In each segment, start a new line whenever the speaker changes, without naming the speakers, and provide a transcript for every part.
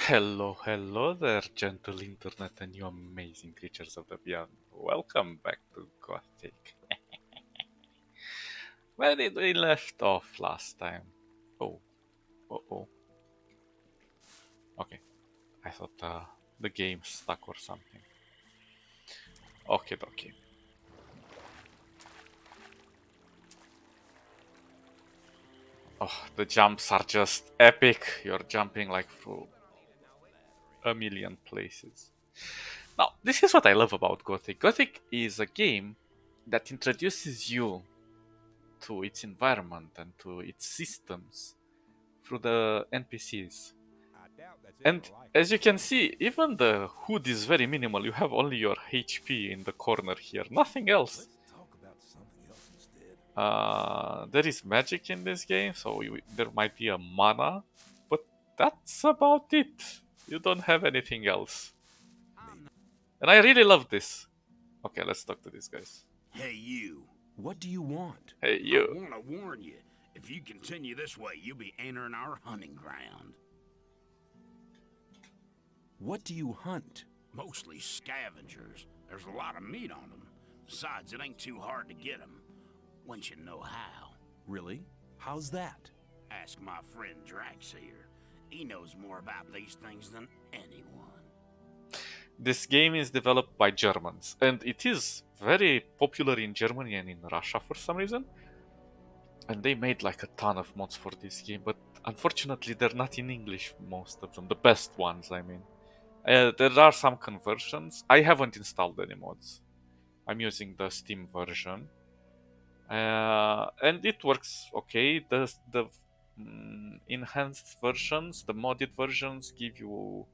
Hello there, gentle internet and you amazing creatures of the beyond. Welcome back to Gothic. Where did we left off last time? Oh, oh. Okay, I thought the game stuck or something. Okay. Oh, the jumps are just epic. You're jumping like through a million places. Now, this is what I love about Gothic. Gothic is a game that introduces you to its environment and to its systems through the NPCs. And as you can see, even the HUD is very minimal. You have only your HP in the corner here, nothing else. There is magic in this game, so there might be a mana, but that's about it. You don't have anything else. And I really love this. Okay, let's talk to these guys.
Hey, you. What do you want?
Hey,
I
you.
want to warn you. If you continue this way, you'll be entering our hunting ground. What do you hunt? Mostly scavengers. There's a lot of meat on them. Besides, it ain't too hard to get them. Once you know how.
Really? How's that?
Ask my friend Drax here. He knows more about these things than anyone.
This game is developed by Germans, and it is very popular in Germany and in Russia for some reason. And they made like a ton of mods for this game, but unfortunately they're not in English, most of them. The best ones, I mean. There are some conversions. I haven't installed any mods. I'm using the Steam version. And it works okay. The enhanced versions, the modded versions, give you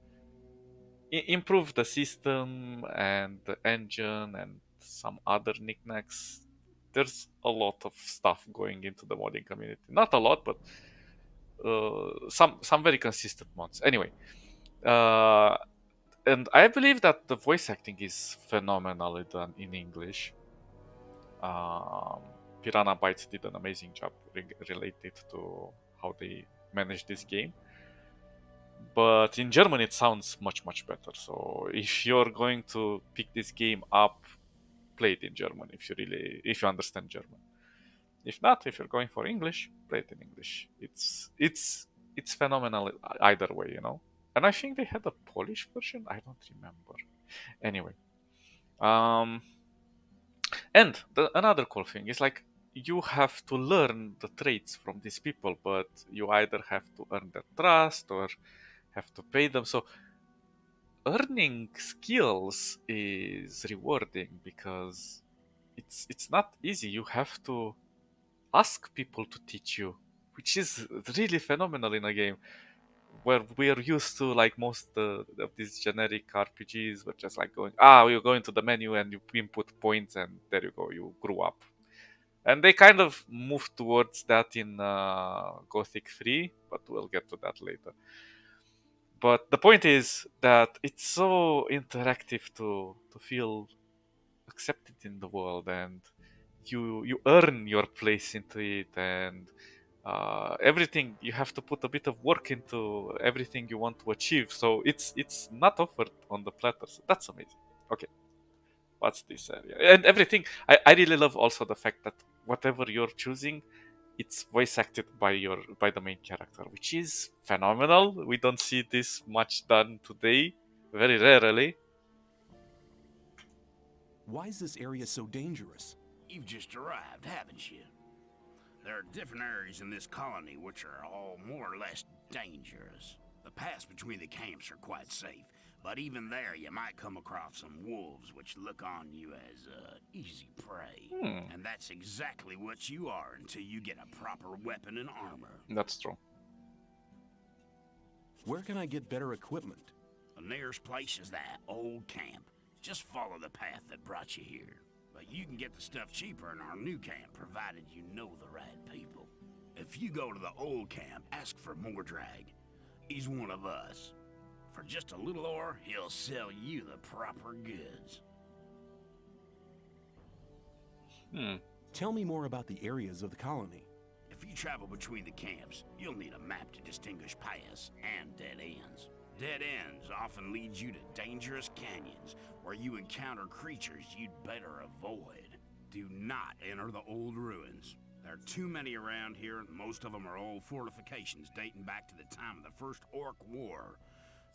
improve the system and the engine and some other knickknacks. There's a lot of stuff going into the modding community. Not a lot, but some very consistent mods. Anyway, uh, and I believe that the voice acting is phenomenally done in English. Um, Piranha Bytes did an amazing job related to how they managed this game. But in German, it sounds much better. So if you're going to pick this game up, play it in German if you understand German. If not, if you're going for English, play it in English. It's phenomenal either way, you know. And I think they had a Polish version. I don't remember. Anyway, um, and another cool thing is like you have to learn the traits from these people, but you either have to earn their trust or have to pay them. So earning skills is rewarding because it's not easy. You have to ask people to teach you, which is really phenomenal in a game where we are used to like most of these generic RPGs. We're just like going, you go into the menu and you input points and there you go, you grew up. And they kind of moved towards that in Gothic 3, but we'll get to that later. But the point is that it's so interactive to feel accepted in the world, and you earn your place into it, and everything you have to put a bit of work into everything you want to achieve. So it's not offered on the platter. So that's amazing. Okay, what's this area and everything? I really love also the fact that whatever you're choosing, it's voice acted by the main character, which is phenomenal. We don't see this much done today, very rarely.
Why is this area so dangerous?
You've just arrived, haven't you? There are different areas in this colony which are all more or less dangerous. The paths between the camps are quite safe, but even there you might come across some wolves which look on you as easy prey. And that's exactly what you are until you get a proper weapon and armor.
That's true.
Where can I get better equipment?
The nearest place is that old camp. Just follow the path that brought you here. But you can get the stuff cheaper in our new camp, provided you know the right people. If you go to the old camp, ask for Mordrag. He's one of us. For just a little ore, he'll sell you the proper goods.
Tell me more about the areas of the colony.
If you travel between the camps, you'll need a map to distinguish paths and dead ends. Dead ends often lead you to dangerous canyons where you encounter creatures you'd better avoid. Do not enter the old ruins. There are too many around here, and most of them are old fortifications dating back to the time of the First Orc War.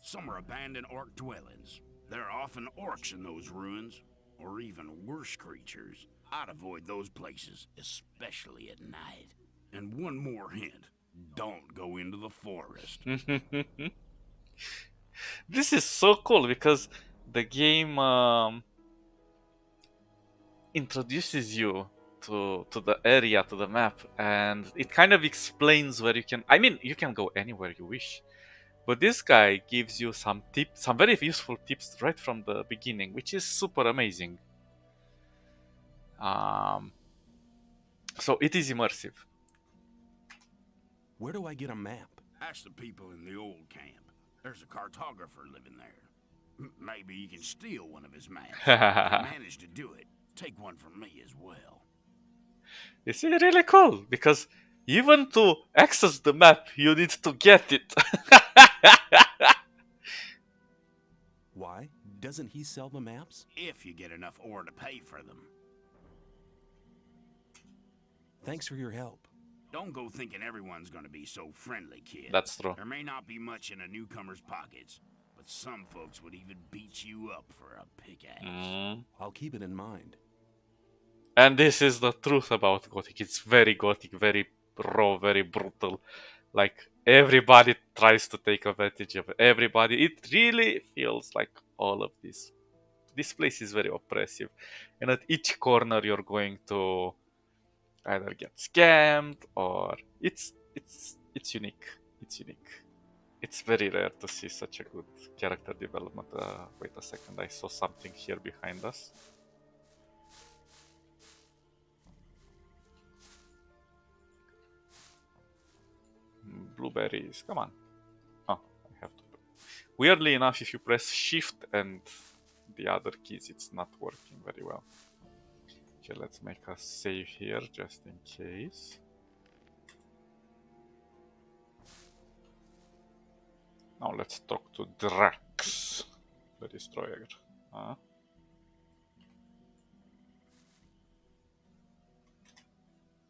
Some are abandoned orc dwellings. There are often orcs in those ruins, or even worse creatures. I'd avoid those places, especially at night. And one more hint. Don't go into the forest.
This is so cool because the game introduces you to the area, to the map, and it kind of explains where you can. I mean, you can go anywhere you wish, but this guy gives you some tips, some very useful tips right from the beginning, which is super amazing. So it is immersive.
Where do I get a map?
Ask the people in the old camp. There's a cartographer living there. Maybe you can steal one of his maps. If you manage to do it, take one from me as well.
It's really cool because even to access the map, you need to get it.
Why? Doesn't he sell the maps?
If you get enough ore to pay for them.
Thanks for your help.
Don't go thinking everyone's gonna be so friendly, kid.
That's true.
There may not be much in a newcomer's pockets, but some folks would even beat you up for a pickaxe.
I'll keep it in mind.
And this is the truth about Gothic. It's very Gothic, very raw, very brutal. Like, everybody tries to take advantage of everybody. It really feels like all of this. This place is very oppressive. And at each corner you're going to either get scammed or it's unique. It's unique. It's very rare to see such a good character development. Wait a second, I saw something here behind us. Blueberries, come on. Oh, I have to. Weirdly enough, if you press shift and the other keys, it's not working very well. Okay, let's make a save here just in case. Now let's talk to Drax, the Destroyer.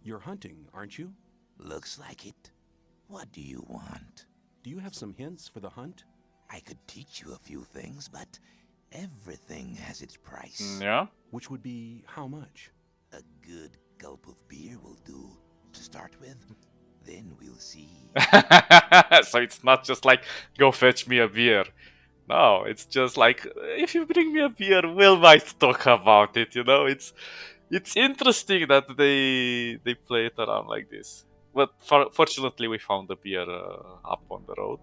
You're hunting, aren't you?
Looks like it. What do you want?
Do you have some hints for the hunt?
I could teach you a few things, but everything has its price.
Yeah?
Which would be how much?
A good gulp of beer will do to start with. Then we'll see.
So it's not just like, go fetch me a beer. No, it's just like, if you bring me a beer, we might talk about it, you know? It's interesting that they play it around like this. But fortunately, we found the beer up on the road.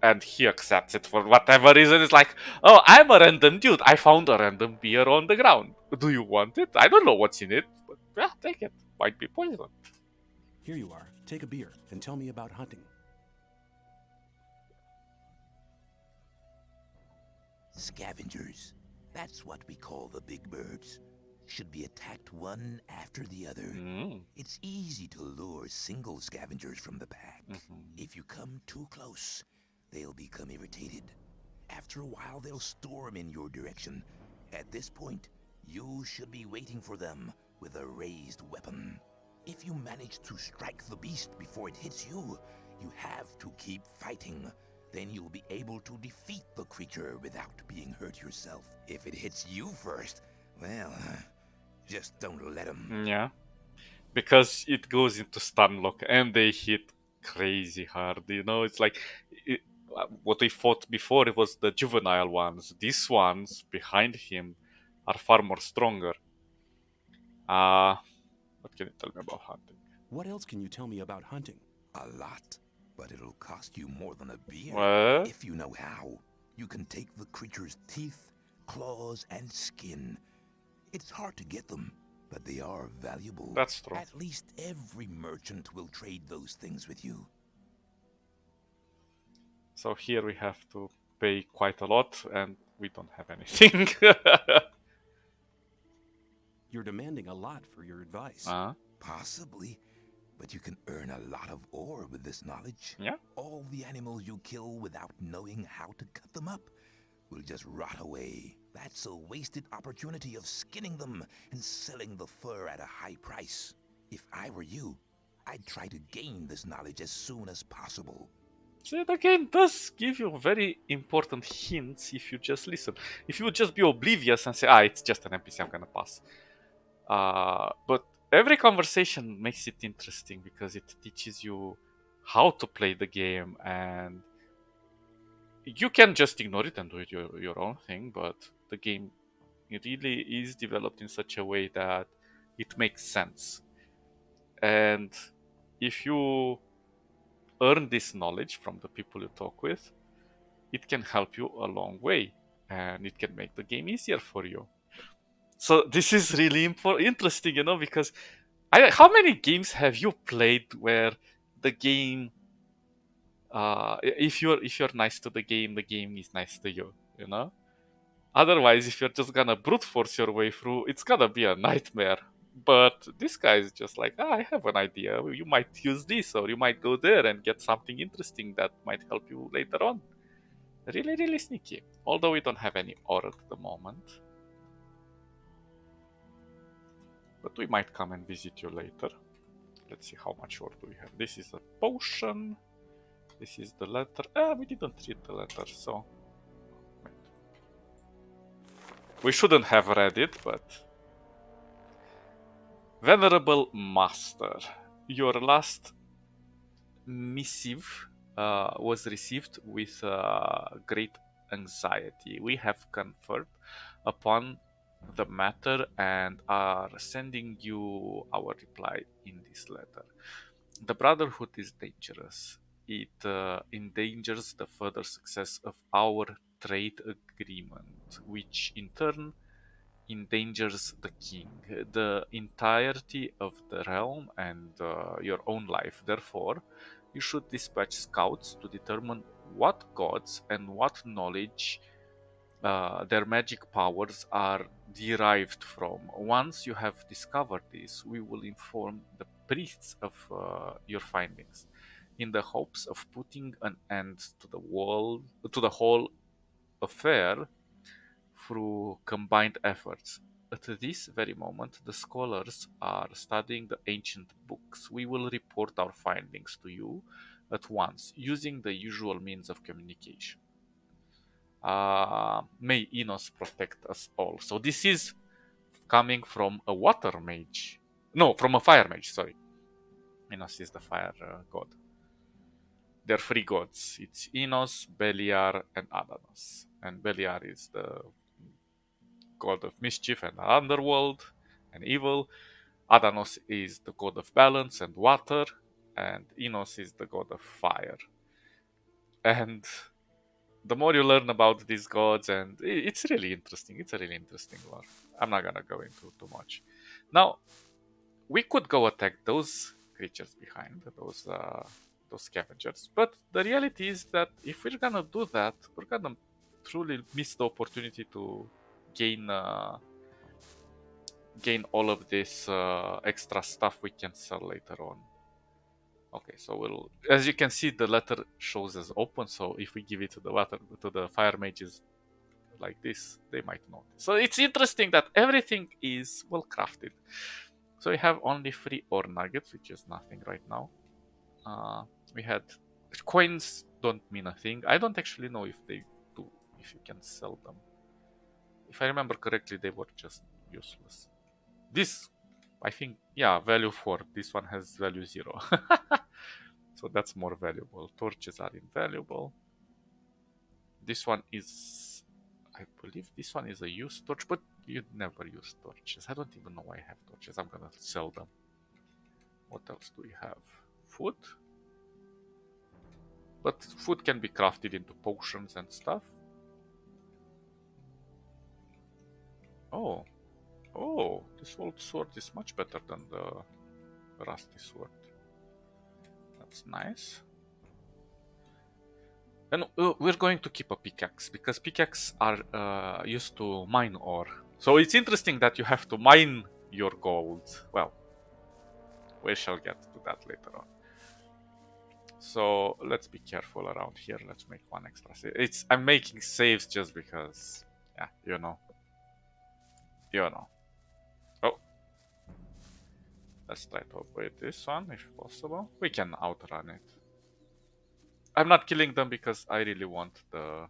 And he accepts it for whatever reason. It's like, oh, I'm a random dude. I found a random beer on the ground. Do you want it? I don't know what's in it, but yeah, take it. Might be poison.
Here you are. Take a beer and tell me about hunting.
Scavengers. That's what we call the big birds. Should be attacked one after the other. It's easy to lure single scavengers from the pack. If you come too close, they'll become irritated. After a while, they'll storm in your direction. At this point, you should be waiting for them with a raised weapon. If you manage to strike the beast before it hits you, you have to keep fighting. Then you'll be able to defeat the creature without being hurt yourself. If it hits you first, well, just don't let them.
Yeah. Because it goes into stun lock and they hit crazy hard, you know? It's like, what we fought before, it was the juvenile ones. These ones, behind him, are far more stronger. What can you tell me about hunting?
What else can you tell me about hunting?
A lot, but it'll cost you more than a beer.
What?
If you know how, you can take the creature's teeth, claws, and skin. It's hard to get them, but they are valuable.
That's true.
At least every merchant will trade those things with you.
So here we have to pay quite a lot, and we don't have anything.
You're demanding a lot for your advice.
Possibly, But you can earn a lot of ore with this knowledge.
Yeah.
All the animals you kill without knowing how to cut them up will just rot away. That's a wasted opportunity of skinning them and selling the fur at a high price. If I were you, I'd try to gain this knowledge as soon as possible.
So the game does give you very important hints if you just listen. If you would just be oblivious and say, it's just an NPC, I'm gonna pass. But every conversation makes it interesting because it teaches you how to play the game, and you can just ignore it and do it your own thing, but the game really is developed in such a way that it makes sense. And if you earn this knowledge from the people you talk with, it can help you a long way, and it can make the game easier for you. So this is really interesting, because how many games have you played where the game, if you're nice to the game is nice to you. Otherwise, if you're just gonna brute force your way through, it's gonna be a nightmare. But this guy is just like, I have an idea. You might use this, or you might go there and get something interesting that might help you later on. Really, really sneaky. Although we don't have any ore at the moment. But we might come and visit you later. Let's see how much ore do we have. This is a potion. This is the letter. We didn't read the letter, so... Wait. We shouldn't have read it, but... Venerable Master, your last missive was received with great anxiety. We have conferred upon the matter and are sending you our reply in this letter. The Brotherhood is dangerous. It endangers the further success of our trade agreement, which in turn endangers the king, the entirety of the realm, and your own life. Therefore, you should dispatch scouts to determine what gods and what knowledge their magic powers are derived from. Once you have discovered this, we will inform the priests of your findings, in the hopes of putting an end to the whole affair through combined efforts. At this very moment, the scholars are studying the ancient books. We will report our findings to you at once, using the usual means of communication. May Enos protect us all. So this is coming from a water mage. No, from a fire mage, sorry. Enos is the fire god. There are three gods. It's Enos, Beliar, and Adanos. And Beliar is the god of mischief and the underworld and evil. Adanos is the god of balance and water. And Enos is the god of fire. And the more you learn about these gods, and it's really interesting. It's a really interesting lore. I'm not gonna go into too much. Now, we could go attack those creatures behind, those scavengers, but the reality is that if we're gonna do that, we're gonna truly miss the opportunity to gain all of this extra stuff we can sell later on. Okay, so we'll, as you can see, the letter shows as open. So if we give it to the fire mages like this, they might notice. So it's interesting that everything is well crafted. So we have only 3 ore nuggets, which is nothing right now. We had coins, don't mean a thing. I don't actually know if they do, if you can sell them. If I remember correctly, they were just useless. This, I think, yeah, value 4. This one has value 0. So that's more valuable. Torches are invaluable. This one is, I believe this one is a used torch, but you never use torches. I don't even know why I have torches. I'm gonna sell them. What else do we have? Food. But food can be crafted into potions and stuff. Oh, this old sword is much better than the rusty sword. That's nice. And we're going to keep a pickaxe, because pickaxes are used to mine ore. So it's interesting that you have to mine your gold. Well, We shall get to that later on. So let's be careful around here. Let's make one extra save. I'm making saves just because, yeah, you know. Oh, let's try to avoid this one if possible. We can outrun it. I'm not killing them because I really want the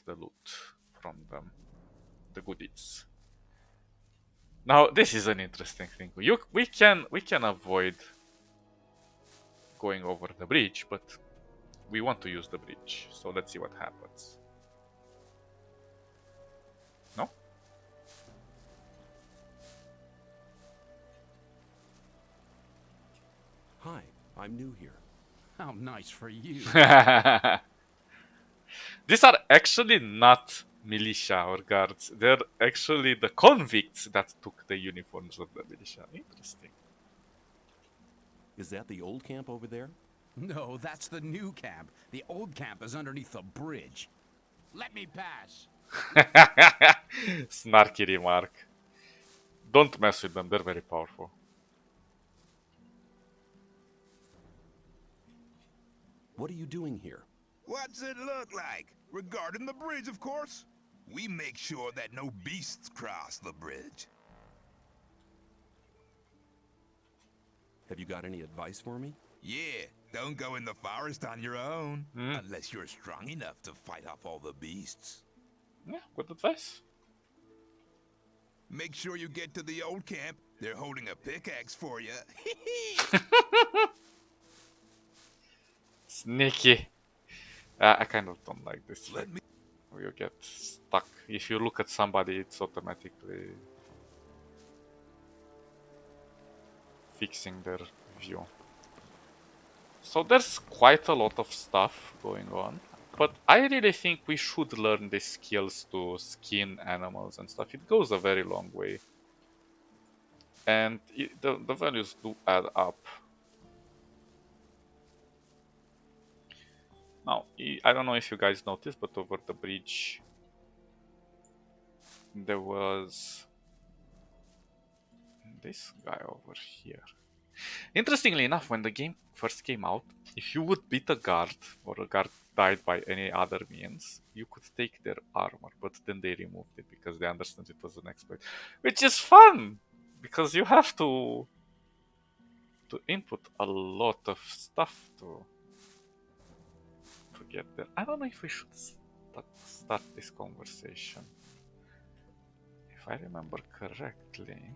loot from them, the goodies. Now this is an interesting thing. We can avoid going over the bridge, but we want to use the bridge. So let's see what happens. No?
Hi, I'm new here.
How nice for you.
These are actually not militia or guards. They're actually the convicts that took the uniforms of the militia. Interesting.
Is that the old camp over there?
No, that's the new camp. The old camp is underneath the bridge. Let me pass.
Snarky remark. Don't mess with them, they're very powerful.
What are you doing here?
What's it look like? Regarding the bridge, of course. We make sure that no beasts cross the bridge.
Have you got any advice for me?
Yeah, don't go in the forest on your own. Unless you're strong enough to fight off all the beasts.
Yeah, good advice.
Make sure you get to the old camp. They're holding a pickaxe for you.
Sneaky. I kind of don't like this.
Let me...
You get stuck. If you look at somebody, it's automatically fixing their view. So there's quite a lot of stuff going on. But I really think we should learn the skills to skin animals and stuff. It goes a very long way. And the values do add up. Now, I don't know if you guys noticed, but over the bridge there was this guy over here. Interestingly enough, when the game first came out, if you would beat a guard or a guard died by any other means, you could take their armor, but then they removed it because they understood it was an exploit. Which is fun! Because you have to input a lot of stuff to get there. I don't know if we should start this conversation. If I remember correctly...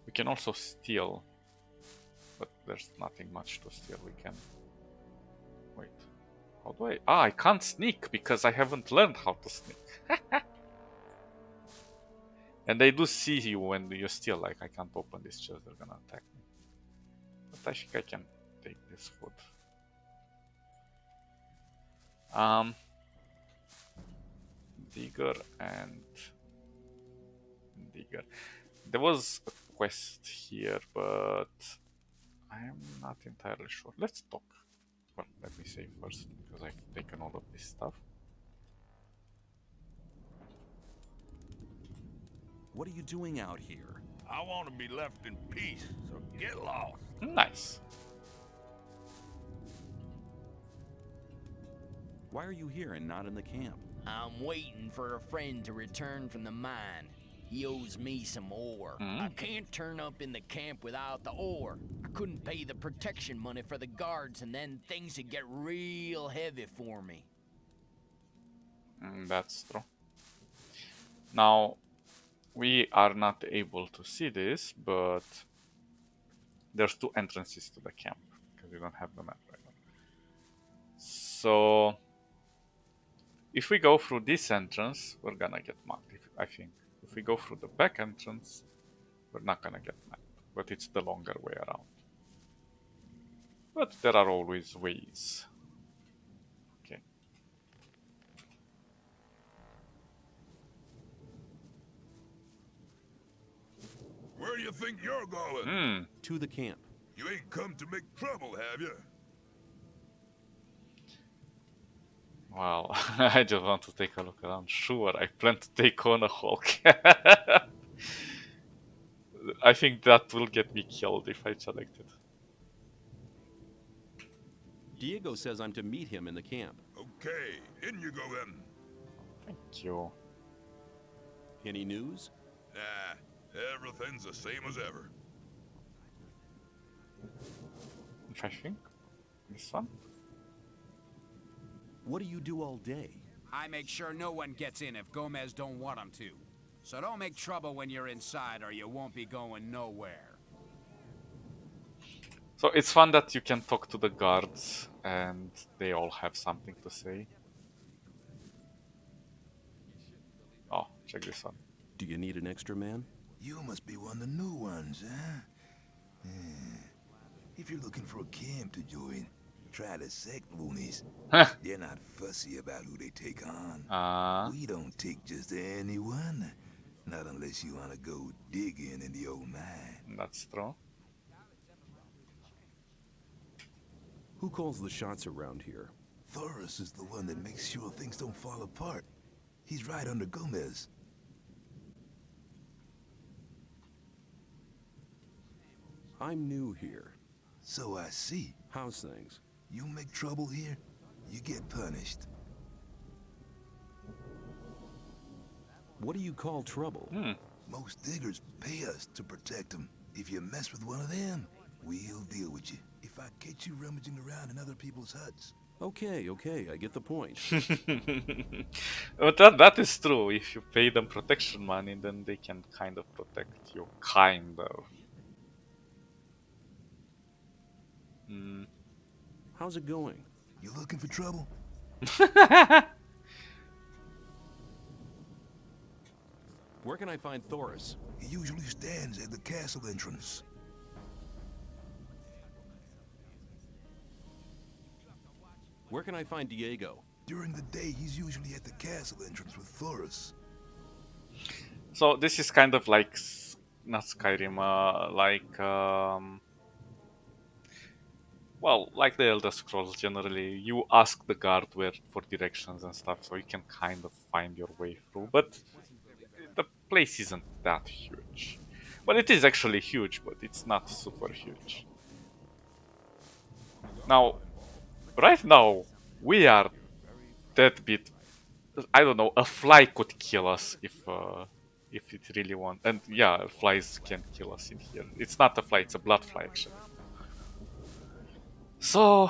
We can also steal, but there's nothing much to steal. We can... Wait, how do I... I can't sneak because I haven't learned how to sneak. And they do see you when you steal, like I can't open this chest, they're gonna attack me. But I think I can take this food. Digger and... Digger. There was a quest here, but I am not entirely sure. Let's talk. Well, let me save first, because I've taken all of this stuff.
What are you doing out here?
I want to be left in peace, so get lost.
Nice.
Why are you here and not in the camp?
I'm waiting for a friend to return from the mine. He owes me some ore. I can't turn up in the camp without the ore. I couldn't pay the protection money for the guards, and then things would get real heavy for me.
That's true. Now, we are not able to see this, but there's two entrances to the camp, because we don't have the map right now. So, if we go through this entrance, we're gonna get marked, I think. If we go through the back entrance, we're not gonna get mapped, but it's the longer way around. But there are always ways. Okay.
Where do you think you're going?
To the camp.
You ain't come to make trouble, have you?
Well, I just want to take a look around. Sure, I plan to take on a whole cat. I think that will get me killed if I select it.
Diego says I'm to meet him in the camp.
Okay, in you go then.
Thank you.
Any news?
Nah, everything's the same as ever.
If I think this one.
What do you do all day?
I make sure no one gets in if Gomez don't want them to. So don't make trouble when you're inside or you won't be going nowhere.
So it's fun that you can talk to the guards and they all have something to say. Oh, check this out.
Do you need an extra man?
You must be one of the new ones, huh? If you're looking for a camp to join, try the sect loonies. They're not fussy about who they take on. We don't take just anyone. Not unless you want to go digging in the old mine.
That's true.
Who calls the shots around here?
Thoris is the one that makes sure things don't fall apart. He's right under Gomez.
I'm new here.
So I see.
How's things?
You make trouble here, you get punished.
What do you call trouble?
Most diggers pay us to protect them. If you mess with one of them, we'll deal with you. If I catch you rummaging around in other people's huts.
Okay, I get the point.
But that is true. If you pay them protection money, then they can kind of protect you. Kind of.
How's it going?
You looking for trouble?
Where can I find Thoris?
He usually stands at the castle entrance.
Where can I find Diego?
During the day, he's usually at the castle entrance with Thoris.
So this is kind of like, not Skyrim, well, like the Elder Scrolls generally. You ask the guard for directions and stuff, so you can kind of find your way through. But the place isn't that huge. Well, it is actually huge, but it's not super huge. Now, right now, we are that bit. I don't know. A fly could kill us if it really wants. And yeah, flies can kill us in here. It's not a fly; it's a blood fly, actually. So,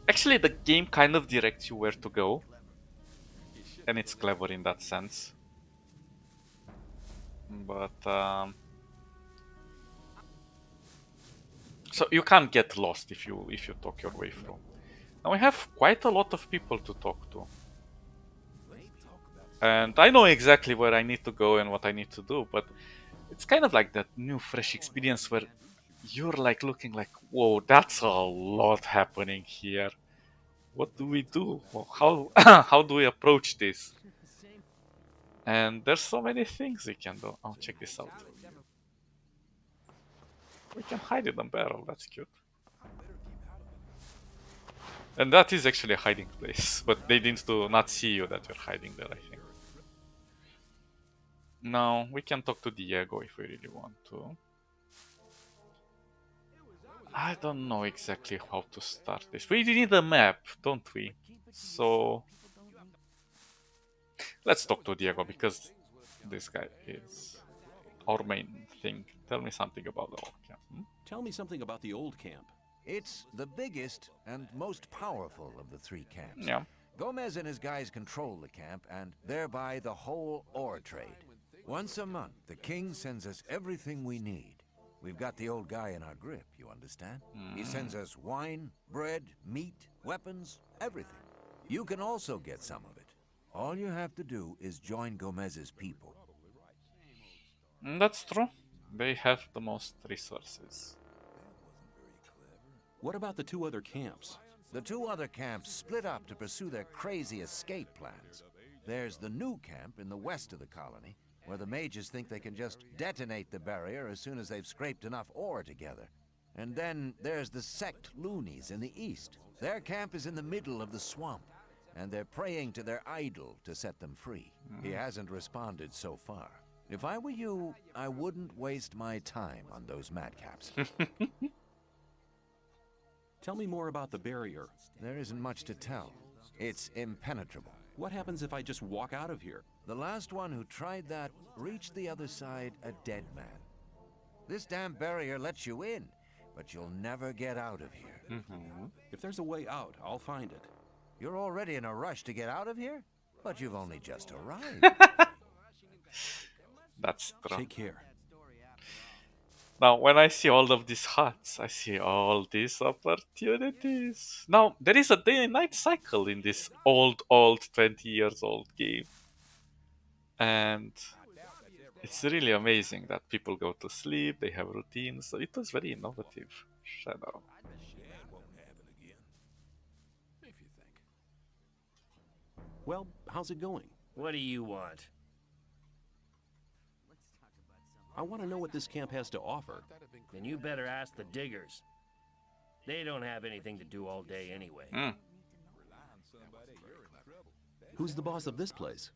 actually, the game kind of directs you where to go, and it's clever in that sense. But so you can't get lost if you talk your way through. Now we have quite a lot of people to talk to. And I know exactly where I need to go and what I need to do, but it's kind of like that new fresh experience where you're like looking like, whoa, that's a lot happening here. What do we do? How how do we approach this? And there's so many things we can do. Oh, check this out. We can hide in a barrel, that's cute. And that is actually a hiding place, but they need to not see you that you're hiding there, I think. Now, we can talk to Diego if we really want to. I don't know exactly how to start this. We need a map, don't we? So... let's talk to Diego, because this guy is our main thing. Tell me something about the old camp.
Tell me something about the old camp.
It's the biggest and most powerful of the three camps.
Yeah.
Gomez and his guys control the camp and thereby the whole ore trade. Once a month, the king sends us everything we need. We've got the old guy in our grip, you understand? He sends us wine, bread, meat, weapons, everything. You can also get some of it. All you have to do is join Gomez's people.
That's true. They have the most resources.
What about the two other camps?
The two other camps split up to pursue their crazy escape plans. There's the new camp in the west of the colony, where the mages think they can just detonate the barrier as soon as they've scraped enough ore together. And then there's the sect loonies in the east. Their camp is in the middle of the swamp. and they're praying to their idol to set them free. He hasn't responded so far. If I were you, I wouldn't waste my time on those madcaps.
Tell me more about the barrier.
There isn't much to tell. It's impenetrable.
What happens if I just walk out of here?
The last one who tried that reached the other side a dead man. This damn barrier lets you in, but you'll never get out of here.
If there's a way out, I'll find it.
You're already in a rush to get out of here? But you've only just arrived.
That's true.
Take care.
Now, when I see all of these huts, I see all these opportunities. Now, there is a day and night cycle in this old 20 years old game. And it's really amazing that people go to sleep, they have routines. So it was very innovative. Shadow.
Well, how's it going?
What do you want?
I want to know what this camp has to offer.
Then you better ask the diggers. They don't have anything to do all day anyway.
Who's the boss of this place?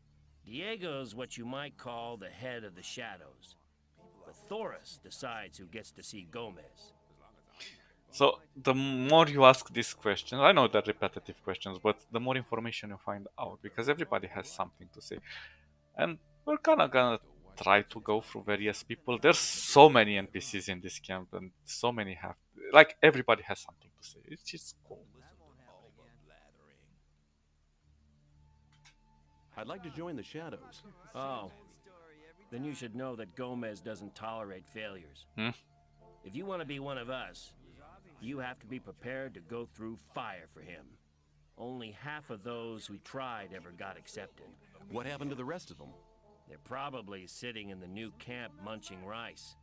Diego's what you might call the head of the shadows. But Thoris decides who gets to see Gomez.
So the more you ask these questions, I know they're repetitive questions, but the more information you find out, because everybody has something to say. And we're kind of gonna try to go through various people. There's so many NPCs in this camp, and so many have, like, everybody has something to say. It's just cool.
I'd like to join the shadows.
Oh, then you should know that Gomez doesn't tolerate failures. If you want to be one of us, you have to be prepared to go through fire for him. Only half of those who tried ever got accepted.
What happened to the rest of them?
They're probably sitting in the new camp munching rice.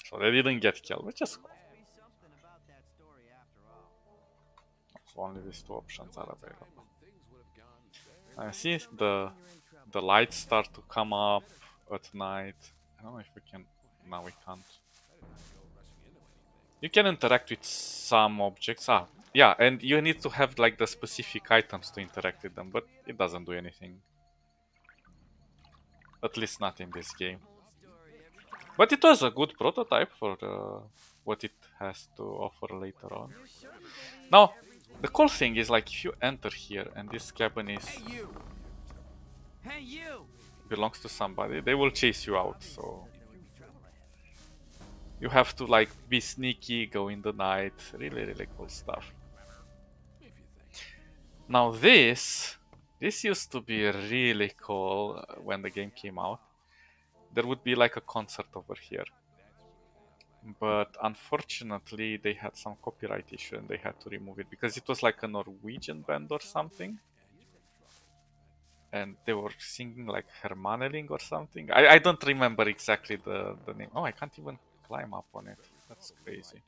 So they didn't get killed, which is cool. So only these two options are available. I see the lights start to come up at night. I don't know if we can. No, we can't. You can interact with some objects. Yeah, and you need to have like the specific items to interact with them, but it doesn't do anything. At least not in this game. But it was a good prototype for what it has to offer later on. Now, the cool thing is, like, if you enter here and this cabin is belongs to somebody, they will chase you out. So you have to, like, be sneaky, go in the night. Really, really cool stuff. Now this used to be really cool when the game came out. There would be like a concert over here. But unfortunately they had some copyright issue and they had to remove it because it was like a Norwegian band or something. And they were singing like Hermaneling or something. I don't remember exactly the name. Oh, I can't even climb up on it. That's crazy.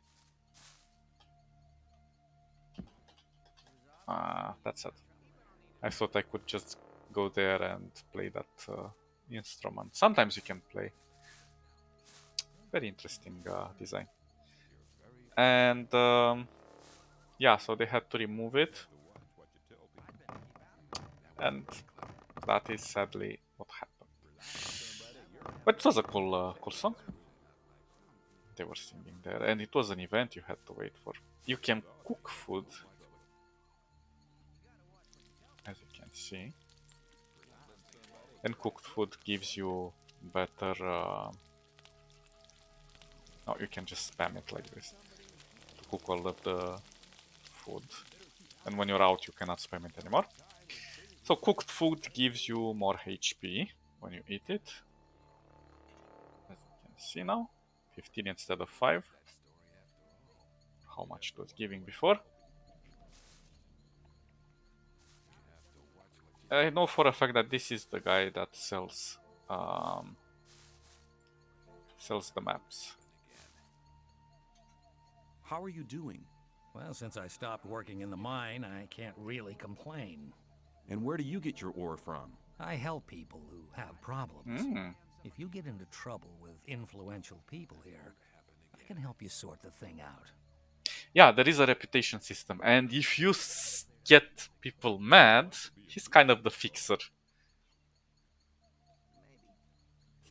That's it. I thought I could just go there and play that instrument. Sometimes you can play. Very interesting design. And yeah, so they had to remove it. And that is sadly what happened. But it was a cool song. They were singing there. And it was an event you had to wait for. You can cook food, as you can see. And cooked food gives you better... No, you can just spam it like this to cook all of the food. And when you're out, you cannot spam it anymore. So cooked food gives you more HP when you eat it. As you can see now, 15 instead of 5. How much it was giving before. I know for a fact that this is the guy that sells the maps.
How are you doing?
Well, since I stopped working in the mine, I can't really complain.
And where do you get your ore from?
I help people who have problems. If you get into trouble with influential people here, I can help you sort the thing out.
yeah, there is a reputation system, and if you get people mad, he's kind of the fixer.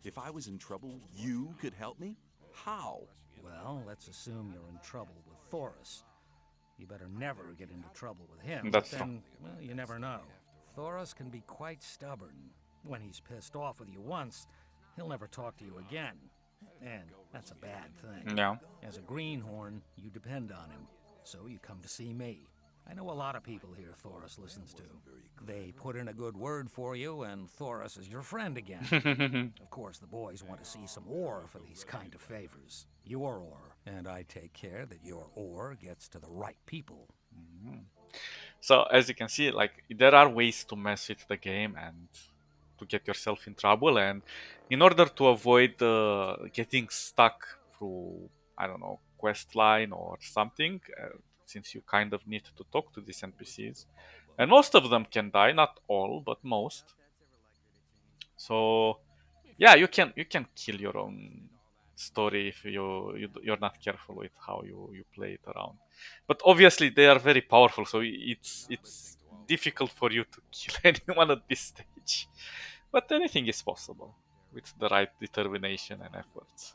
If I was in trouble, you could help me? How?
Well, let's assume you're in trouble with Thoris. You better never get into trouble with him.
That's
but then, well, you never know. Thoris can be quite stubborn. When he's pissed off with you once, he'll never talk to you again. And that's a bad thing.
Yeah.
As a greenhorn, you depend on him. So you come to see me. I know a lot of people here Thoris listens to. They put in a good word for you, and Thoris is your friend again. Of course, the boys want to see some ore for these kind of favors. Your ore. And I take care that your ore gets to the right people.
So as you can see, like, there are ways to mess with the game and to get yourself in trouble, and in order to avoid getting stuck through, I don't know, quest line or something, since you kind of need to talk to these NPCs, and most of them can die, not all, but most. So yeah, you can kill your own story if you're not careful with how you play it around. But obviously they are very powerful, so it's difficult for you to kill anyone at this stage. But anything is possible with the right determination and efforts.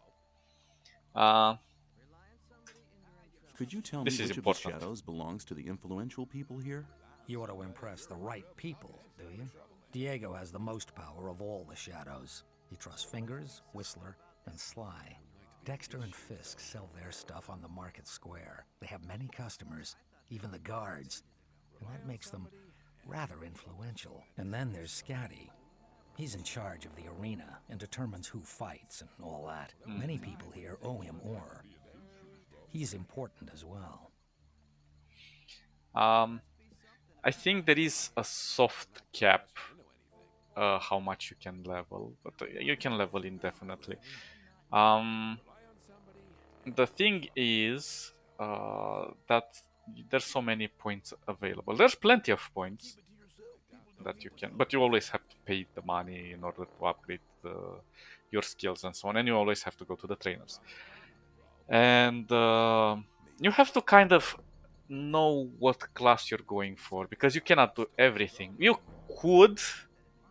Could you tell me
This is
which of the
important.
shadows belongs to the influential people here?
You ought to impress the right people, do you? Diego has the most power of all the shadows. He trusts Fingers, Whistler, and Sly. Dexter and Fisk sell their stuff on the market square. They have many customers, even the guards, and that makes them rather influential. And then there's Scatty. He's in charge of the arena and determines who fights and all that. Many people here owe him ore. He's important as well.
I think there is a soft cap how much you can level, but you can level indefinitely. The thing is that there's so many points available. There's plenty of points that you can, but you always have to pay the money in order to upgrade your skills and so on, and you always have to go to the trainers. And you have to kind of know what class you're going for, because you cannot do everything. You could,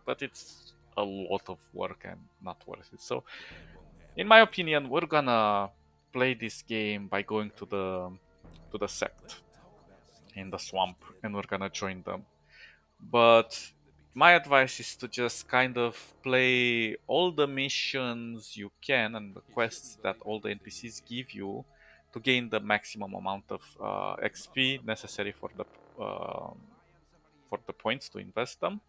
but it's a lot of work and not worth it. So in my opinion, we're gonna play this game by going to the sect in the swamp, and we're gonna join them. But my advice is to just kind of play all the missions you can and the quests that all the NPCs give you to gain the maximum amount of XP necessary for the points to invest them.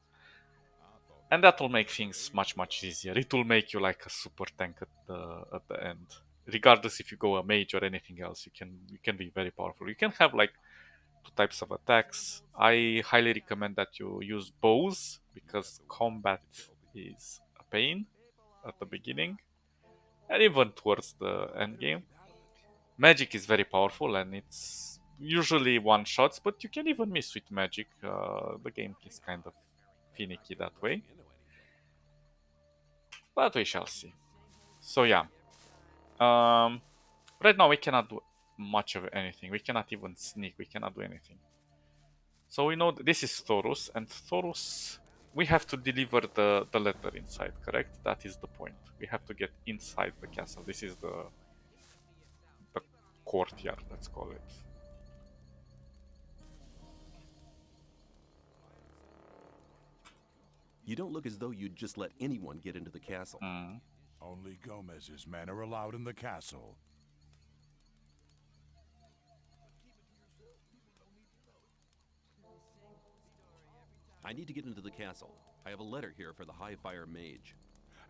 And that will make things much easier. It will make you like a super tank at the end. Regardless if you go a mage or anything else, you can be very powerful. You can have like two types of attacks. I highly recommend that you use bows, because combat is a pain at the beginning and even towards the end game. Magic is very powerful and it's usually one shots, but you can even miss with magic. The game is kind of finicky that way. But we shall see. So yeah, right now we cannot do much of anything. We cannot even sneak. We cannot do anything. So we know this is Thorus, and Thorus, we have to deliver the letter inside, correct? That is the point. We have to get inside the castle. This is the courtyard, let's call it.
You don't look as though you'd just let anyone get into the castle.
Only Gomez's men are allowed in the castle.
I need to get into the castle. I have a letter here for the High Fire Mage.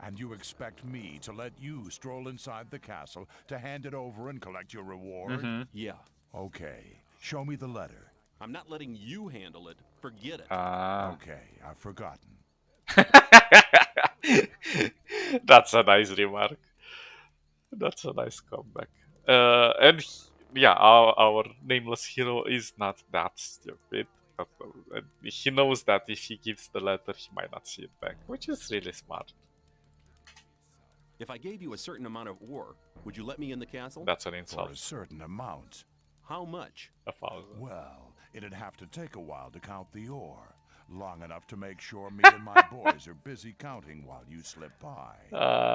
And you expect me to let you stroll inside the castle to hand it over and collect your reward?
Yeah.
Okay, show me the letter.
I'm not letting you handle it. Forget it.
Okay, I've forgotten.
That's a nice remark. That's a nice comeback. And yeah, our nameless hero is not that stupid. And he knows that if he gives the letter, he might not see it back, which is really smart.
If I gave you a certain amount of ore, would you let me in the castle?
That's an
For
insult.
a certain amount.
How much?
1,000.
Well, it'd have to take a while to count the ore. Long enough to make sure me and my boys are busy counting while you slip by.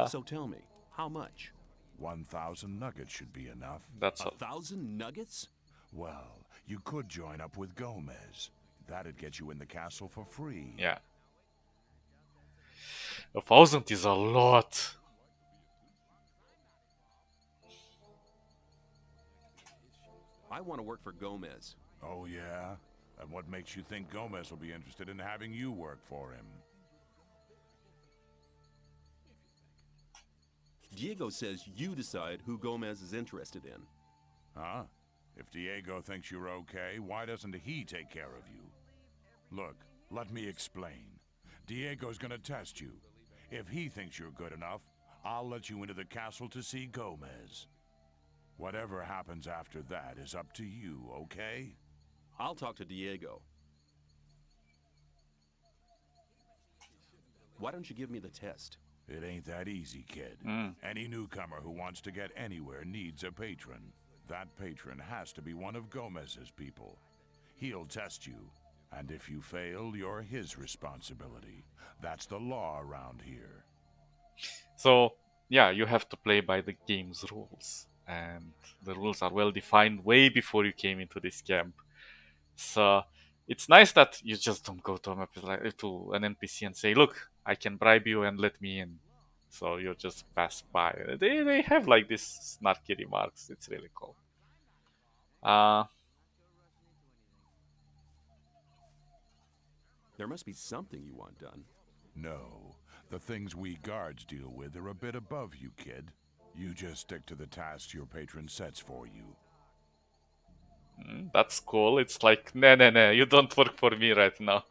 So tell me, how much?
1,000 nuggets should be enough.
That's
1,000 nuggets?
Well, you could join up with Gomez. That'd get you in the castle for free.
Yeah. 1,000 is a lot.
I want to work for Gomez.
Oh, yeah? And what makes you think Gomez will be interested in having you work for him?
Diego says you decide who Gomez is interested in.
Huh? If Diego thinks you're okay, why doesn't he take care of you? Look, let me explain. Diego's gonna test you. If he thinks you're good enough, I'll let you into the castle to see Gomez. Whatever happens after that is up to you, okay?
I'll talk to Diego. Why don't you give me the test?
It ain't that easy, kid. Any newcomer who wants to get anywhere needs a patron. That patron has to be one of Gomez's people. He'll test you, and if you fail, you're his responsibility. That's the law around here.
So, yeah, you have to play by the game's rules. And the rules are well defined way before you came into this camp. So, it's nice that you just don't go to an NPC and say, look, I can bribe you and let me in. So you just pass by. They have like this snarky remarks. It's really cool.
There must be something you want done.
No, the things we guards deal with are a bit above you, kid. You just stick to the tasks your patron sets for you.
That's cool. It's like, no, you don't work for me right now.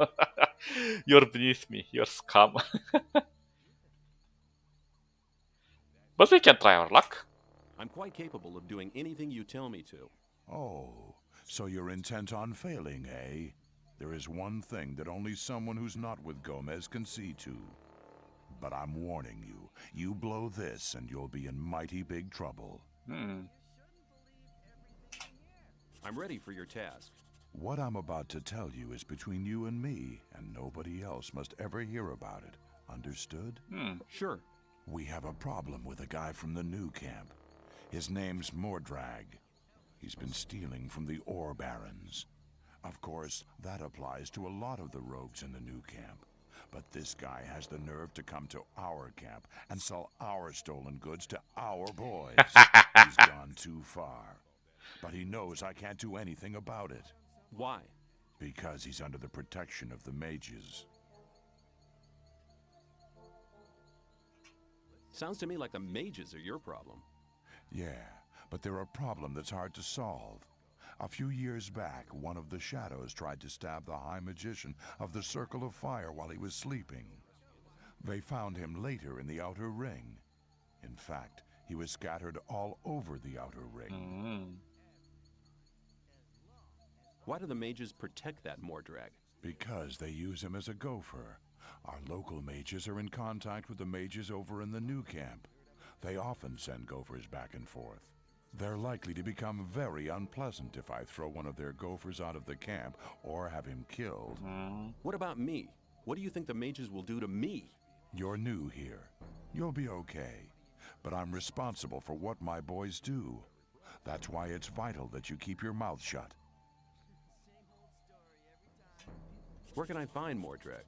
You're beneath me. You're scum. But we can try our luck.
I'm quite capable of doing anything you tell me to.
Oh, so you're intent on failing, eh? There is one thing that only someone who's not with Gomez can see to. But I'm warning you, you blow this and you'll be in mighty big trouble.
I'm ready for your task.
What I'm about to tell you is between you and me, and nobody else must ever hear about it. Understood?
Sure.
We have a problem with a guy from the new camp. His name's Mordrag. He's been stealing from the ore barons. Of course, that applies to a lot of the rogues in the new camp. But this guy has the nerve to come to our camp and sell our stolen goods to our boys. He's gone too far. But he knows I can't do anything about it.
Why?
Because he's under the protection of the mages.
Sounds to me like the mages are your problem.
Yeah, but they're a problem that's hard to solve. A few years back, one of the shadows tried to stab the High Magician of the Circle of Fire while he was sleeping. They found him later in the Outer Ring. In fact, he was scattered all over the Outer Ring.
Why do the mages protect that Mordrag?
Because they use him as a gopher. Our local mages are in contact with the mages over in the new camp. They often send gophers back and forth. They're likely to become very unpleasant if I throw one of their gophers out of the camp or have him killed.
What about me? What do you think the mages will do to me?
You're new here. You'll be okay. But I'm responsible for what my boys do. That's why it's vital that you keep your mouth shut.
Where can I find Mordrag?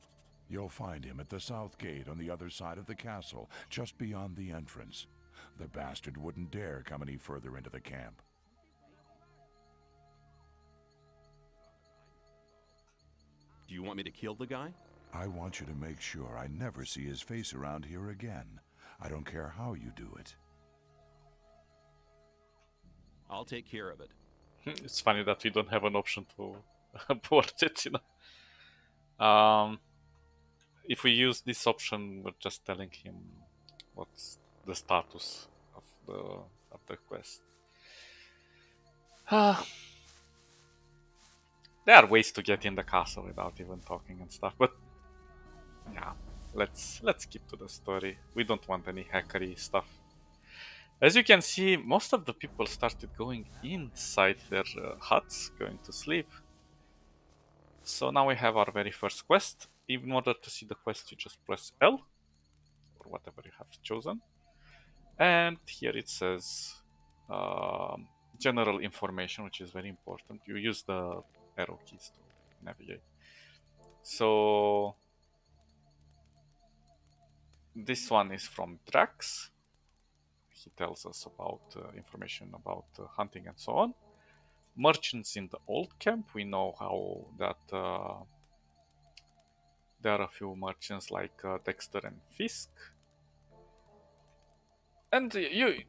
You'll find him at the south gate on the other side of the castle, just beyond the entrance. The bastard wouldn't dare come any further into the camp.
Do you want me to kill the guy?
I want you to make sure I never see his face around here again. I don't care how you do it.
I'll take care of it.
It's funny that we don't have an option to abort it, you know. If we use this option, we're just telling him what's the status of the quest. There are ways to get in the castle without even talking and stuff, but yeah, let's keep to the story. We don't want any hackery stuff. As you can see, most of the people started going inside their huts, going to sleep. So now we have our very first quest. In order to see the quest, you just press L, or whatever you have chosen. And here it says general information, which is very important. You use the arrow keys to navigate. So this one is from Drax. He tells us about information about hunting and so on. Merchants in the old camp. We know how that there are a few merchants like Dexter and Fisk. And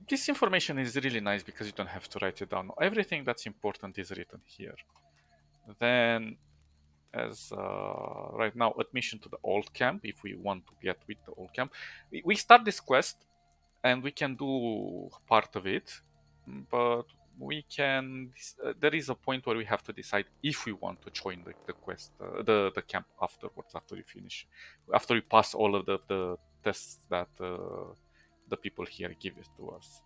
this information is really nice because you don't have to write it down. Everything that's important is written here. Then, as right now, admission to the old camp. If we want to get with the old camp, we start this quest, and we can do part of it, but we can. There is a point where we have to decide if we want to join the quest, the camp afterwards. After we finish, after we pass all of the tests that the people here give it to us.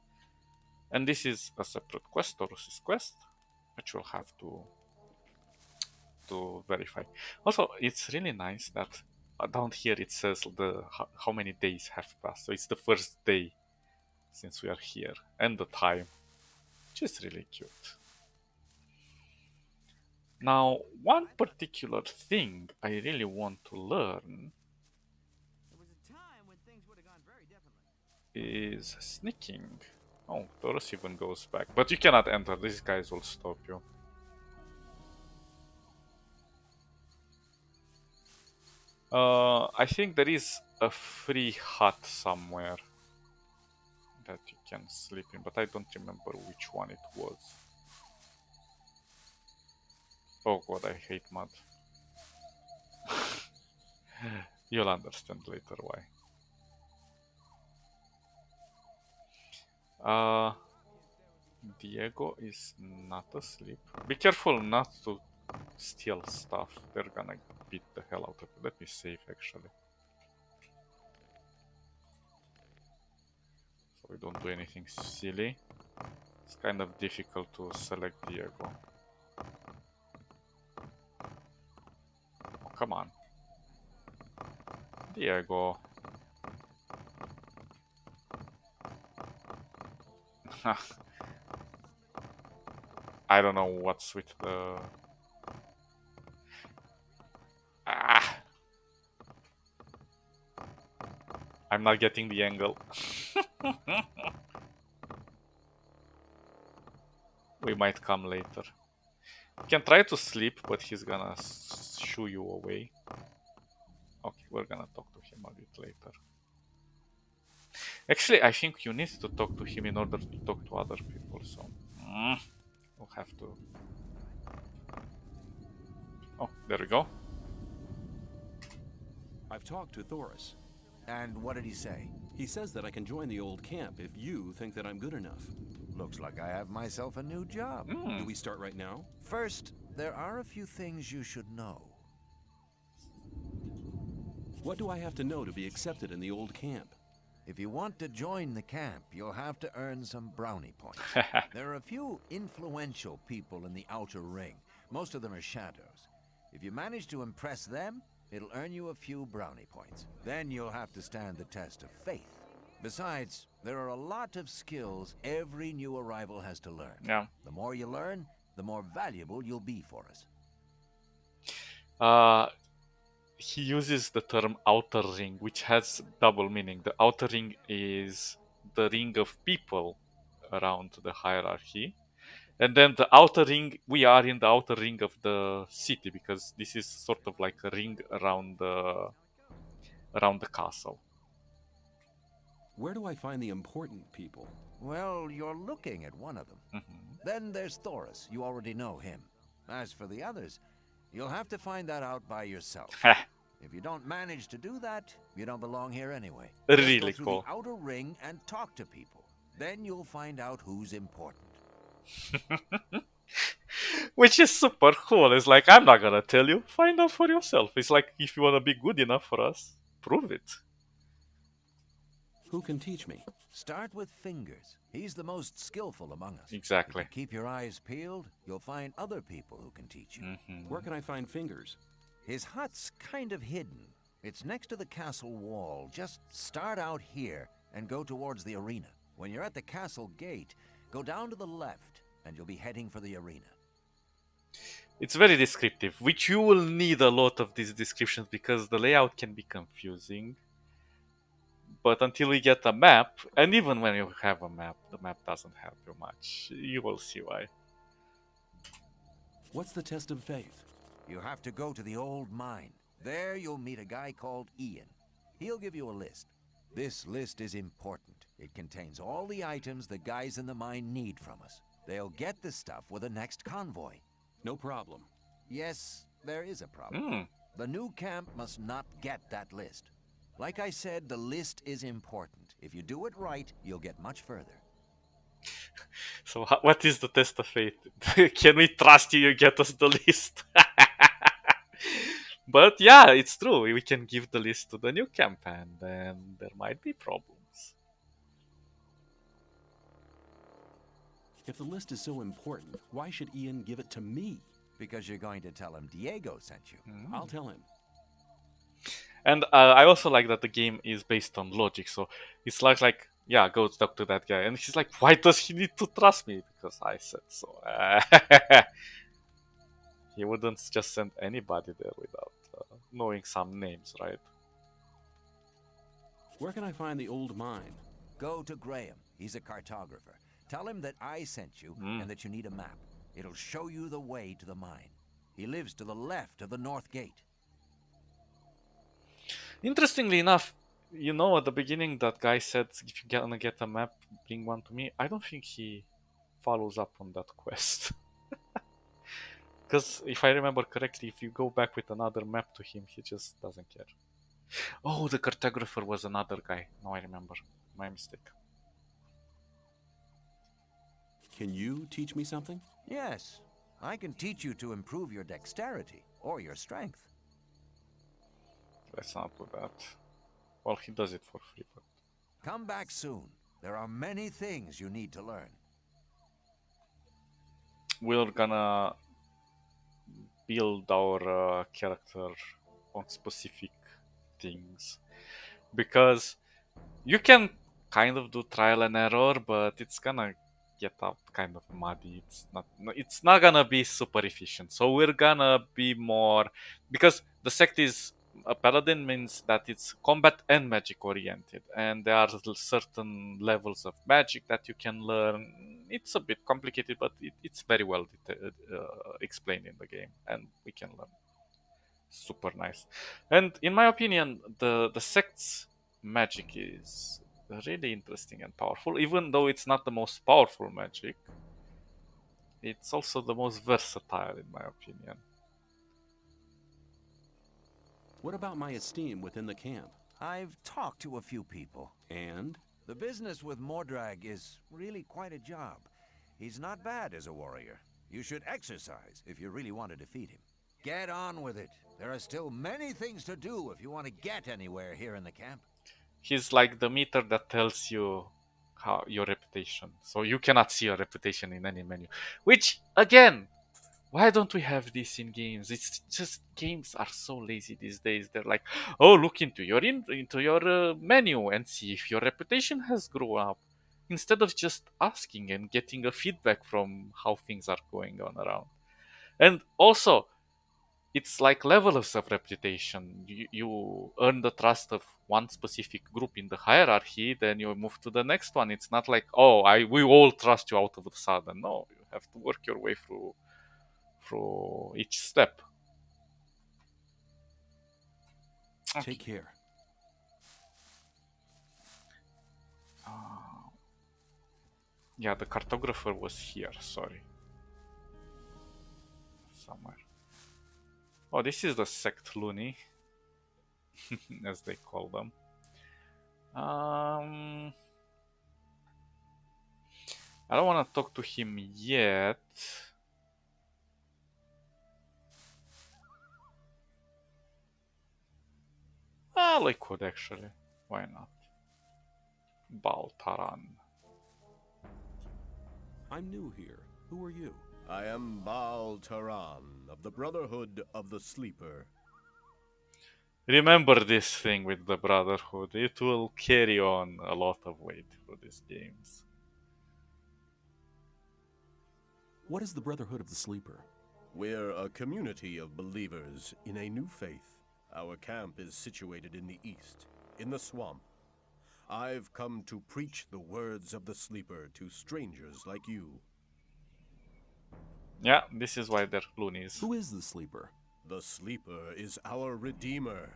And this is a separate quest, Taurus's quest, which we'll have to verify. Also, it's really nice that down here it says how many days have passed. So it's the first day since we are here, and the time, which is really cute. Now, one particular thing I really want to learn is sneaking. Oh, Taurus even goes back. But you cannot enter, these guys will stop you. I think there is a free hut somewhere that you can sleep in, but I don't remember which one it was. Oh god, I hate mud. You'll understand later why. Diego is not asleep. Be careful not to steal stuff. They're gonna beat the hell out of you. Let me save actually. So we don't do anything silly. It's kind of difficult to select Diego. Oh, come on. Diego. I don't know what's with the... I'm not getting the angle. We might come later. You can try to sleep, but he's gonna shoo you away. Okay, we're gonna talk to him a bit later. Actually, I think you need to talk to him in order to talk to other people, so... we'll have to... Oh, there we go.
I've talked to Thoris.
And what did he say?
He says that I can join the old camp if you think that I'm good enough.
Looks like I have myself a new job.
Do we start right now?
First, there are a few things you should know.
What do I have to know to be accepted in the old camp?
If you want to join the camp, you'll have to earn some brownie points. There are a few influential people in the outer ring. Most of them are shadows. If you manage to impress them, it'll earn you a few brownie points. Then you'll have to stand the test of faith. Besides, there are a lot of skills every new arrival has to learn.
Yeah.
The more you learn, the more valuable you'll be for us.
He uses the term outer ring, which has double meaning. The outer ring is the ring of people around the hierarchy. And then the outer ring, we are in the outer ring of the city, because this is sort of like a ring around the castle.
Where do I find the important people?
Well, you're looking at one of them. Then there's Thoris. You already know him. As for the others, you'll have to find that out by yourself. If you don't manage to do that, you don't belong here anyway.
Really
Just go
cool.
through the outer ring and talk to people. Then you'll find out who's important.
Which is super cool. It's like, I'm not gonna tell you. Find out for yourself. It's like, if you wanna be good enough for us, prove it.
Who can teach me?
Start with Fingers. He's the most skillful among us.
Exactly.
If you keep your eyes peeled, you'll find other people who can teach you.
Where can I find Fingers?
His hut's kind of hidden. It's next to the castle wall. Just start out here and go towards the arena. When you're at the castle gate, go down to the left, and you'll be heading for the arena.
It's very descriptive, which you will need a lot of these descriptions because the layout can be confusing. But until we get a map, and even when you have a map, the map doesn't help you much. You will see why.
What's the test of faith?
You have to go to the old mine. There you'll meet a guy called Ian. He'll give you a list. This list is important. It contains all the items the guys in the mine need from us. They'll get the stuff with the next convoy.
No problem.
Yes, there is a problem. The new camp must not get that list. Like I said, the list is important. If you do it right, you'll get much further.
So what is the test of faith? Can we trust you get us the list? But yeah, it's true. We can give the list to the new camp and then there might be problems.
If the list is so important, why should Ian give it to me?
Because you're going to tell him Diego sent you.
I'll tell him.
And I also like that the game is based on logic. So it's like, yeah, go talk to that guy. And he's like, why does he need to trust me? Because I said so. He wouldn't just send anybody there without knowing some names, right?
Where can I find the old mine?
Go to Graham. He's a cartographer. Tell him that I sent you and that you need a map. It'll show you the way to the mine. He lives to the left of the north gate.
Interestingly enough, you know, at the beginning that guy said, if you're gonna get a map, bring one to me. I don't think he follows up on that quest. Because if I remember correctly, if you go back with another map to him, he just doesn't care. Oh, the cartographer was another guy. Now I remember. My mistake.
Can you teach me something?
Yes, I can teach you to improve your dexterity or your strength.
Let's not do that. Well, he does it for free, but...
Come back soon. There are many things you need to learn.
We're gonna build our character on specific things. Because you can kind of do trial and error, but it's gonna get out kind of muddy. It's not gonna be super efficient. So we're gonna be more, because the sect is a paladin means that it's combat and magic oriented, and there are certain levels of magic that you can learn. It's a bit complicated, but it's very well explained in the game, and we can learn. Super nice. And in my opinion, the sect's magic is really interesting and powerful. Even though it's not the most powerful magic, it's also the most versatile in my opinion.
What about my esteem within the camp?
I've talked to a few people.
And?
The business with Mordrag is really quite a job. He's not bad as a warrior. You should exercise if you really want to defeat him. Get on with it. There are still many things to do if you want to get anywhere here in the camp.
He's like the meter that tells you how your reputation. So you cannot see your reputation in any menu. Which, again, why don't we have this in games? It's just games are so lazy these days. They're like, oh, look into your menu and see if your reputation has grown up, instead of just asking and getting a feedback from how things are going on around. And also, it's like levels of reputation. You earn the trust of one specific group in the hierarchy, then you move to the next one. It's not like, oh, we all trust you out of the sudden. No, you have to work your way through each step. Okay.
Take care.
Yeah, the cartographer was here, sorry. Somewhere. Oh, this is the sect loony, as they call them. I don't want to talk to him yet. I could actually. Why not? Baltaran.
I'm new here. Who are you?
I am Baal Taran of the Brotherhood of the Sleeper.
Remember this thing with the Brotherhood. It will carry on a lot of weight for these games.
What is the Brotherhood of the Sleeper?
We're a community of believers in a new faith. Our camp is situated in the east, in the swamp. I've come to preach the words of the Sleeper to strangers like you.
Yeah, this is why they're loonies.
Who is the Sleeper?
The Sleeper is our Redeemer.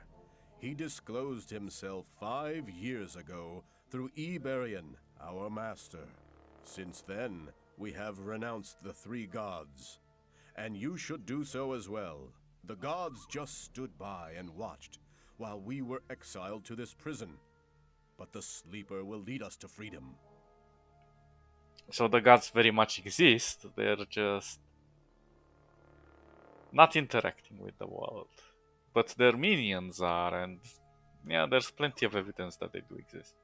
He disclosed himself 5 years ago through Iberian, our master. Since then, we have renounced the 3 gods. And you should do so as well. The gods just stood by and watched while we were exiled to this prison. But the Sleeper will lead us to freedom.
So the gods very much exist, they're just not interacting with the world. But their minions are, and yeah, there's plenty of evidence that they do exist.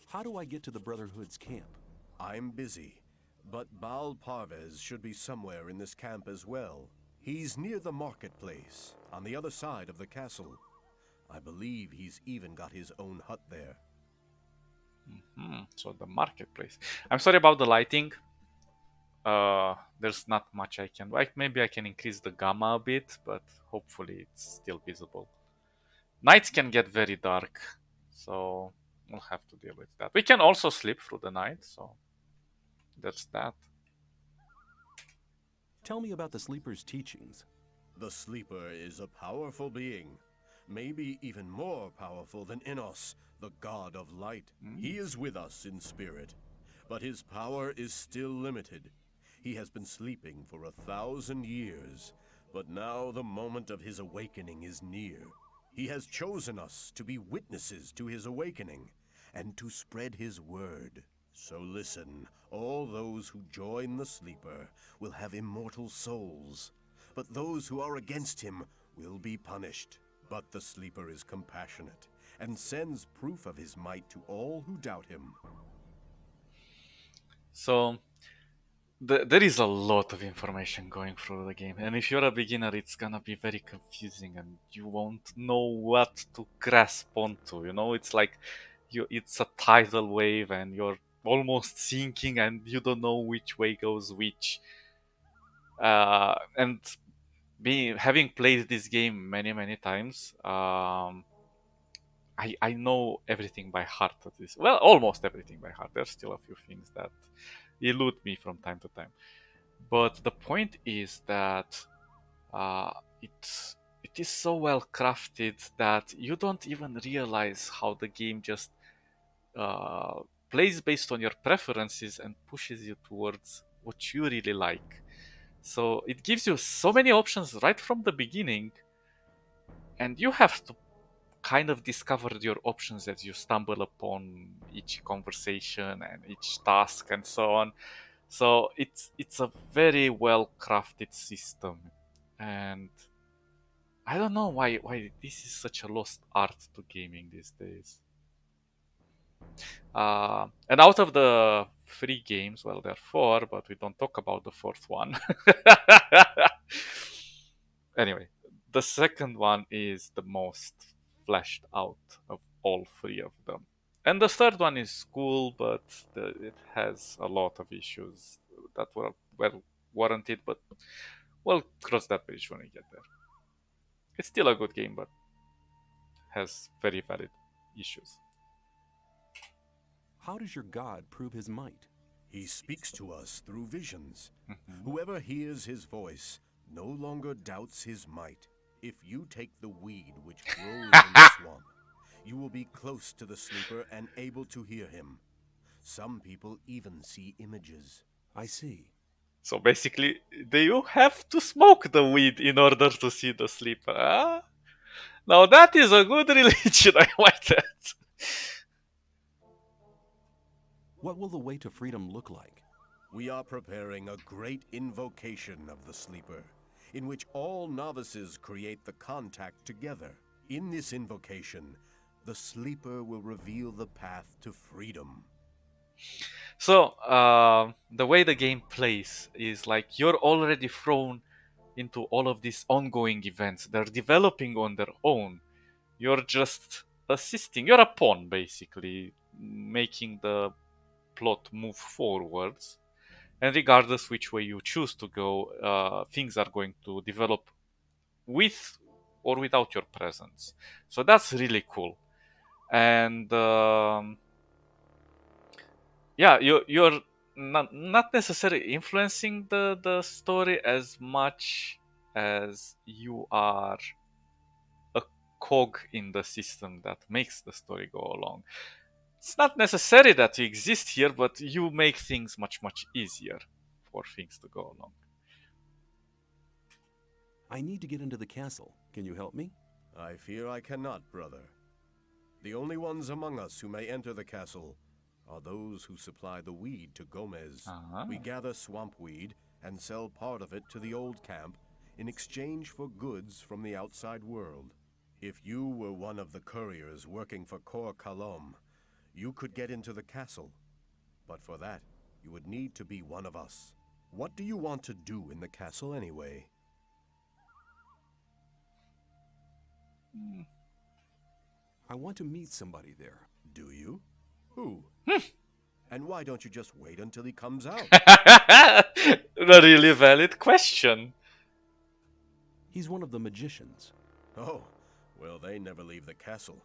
How do I get to the Brotherhood's camp?
I'm busy, but Baal Parvez should be somewhere in this camp as well. He's near the marketplace, on the other side of the castle. I believe he's even got his own hut there.
So the marketplace. I'm sorry about the lighting. There's not much I can. Like maybe I can increase the gamma a bit, but hopefully it's still visible. Nights can get very dark, so we'll have to deal with that. We can also sleep through the night, so that's that.
Tell me about the Sleeper's teachings.
The Sleeper is a powerful being, maybe even more powerful than Innos, the god of light. He is with us in spirit, but his power is still limited. He has been sleeping for 1,000 years, but now the moment of his awakening is near. He has chosen us to be witnesses to his awakening and to spread his word. So listen, all those who join the Sleeper will have immortal souls, but those who are against him will be punished. But the Sleeper is compassionate and sends proof of his might to all who doubt him.
So there is a lot of information going through the game, and if you're a beginner, it's gonna be very confusing, and you won't know what to grasp onto. You know, it's like it's a tidal wave, and you're almost sinking, and you don't know which way goes which. And having played this game many times, I know everything by heart at this. Well, almost everything by heart. There's still a few things that elude me from time to time. But the point is that uh, it it is so well crafted that you don't even realize how the game just plays based on your preferences and pushes you towards what you really like. So it gives you so many options right from the beginning, and you have to kind of discover your options as you stumble upon each conversation and each task and so on. So it's a very well crafted system, and I don't know why this is such a lost art to gaming these days. And out of the 3 games, well, there are 4, but we don't talk about the 4th one. Anyway, the second one is the most fleshed out of all 3 of them. And the third one is cool, but it has a lot of issues that were well warranted, but we'll cross that bridge when we get there. It's still a good game, but has very valid issues.
How does your god prove his might?
He speaks to us through visions. Whoever hears his voice no longer doubts his might. If you take the weed which grows in the swamp, you will be close to the Sleeper and able to hear him. Some people even see images.
I see.
So basically, you have to smoke the weed in order to see the Sleeper. Huh? Now that is a good religion, I like that.
What will the way to freedom look like?
We are preparing a great invocation of the Sleeper, in which all novices create the contact together. In this invocation, The sleeper will reveal the path to freedom.
So, the way the game plays is like you're already thrown into all of these ongoing events. They're developing on their own. You're just assisting. You're a pawn, basically, making the plot move forwards. And regardless which way you choose to go, things are going to develop with or without your presence. So that's really cool. And yeah, you're not necessarily influencing the story as much as you are a cog in the system that makes the story go along. It's not necessary that you exist here, but you make things much easier for things to go along.
I need to get into the castle. Can you help me?
I fear I cannot, brother. The only ones among us who may enter the castle are those who supply the weed to Gomez. We gather swamp weed and sell part of it to the old camp in exchange for goods from the outside world. If you were one of the couriers working for Kor Kalom, you could get into the castle. But for that, you would need to be one of us. What do you want to do in the castle anyway?
I want to meet somebody there.
Do you? Who? And why don't you just wait until he comes out?
A really valid question.
He's one of the magicians.
Oh, well, they never leave the castle.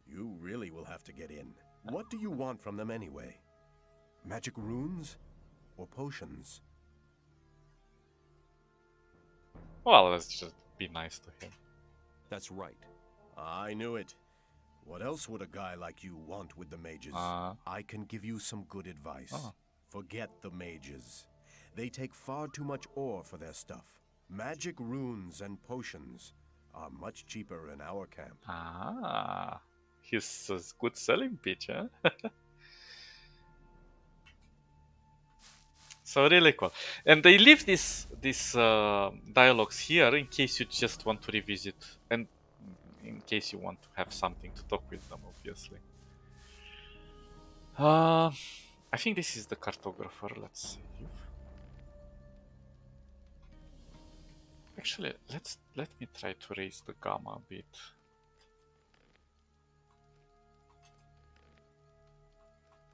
You really will have to get in. What do you want from them anyway? Magic runes? Or potions?
Well, let's just be nice to him.
That's right.
I knew it. What else would a guy like you want with the mages? I can give you some good advice. Forget the mages. They take far too much ore for their stuff. Magic runes and potions are much cheaper in our camp.
He's a good selling pitch, huh? So really cool. And they leave these dialogues here in case you just want to revisit and in case you want to have something to talk with them, obviously. I think this is the cartographer. Let's see. Actually, let me try to raise the gamma a bit.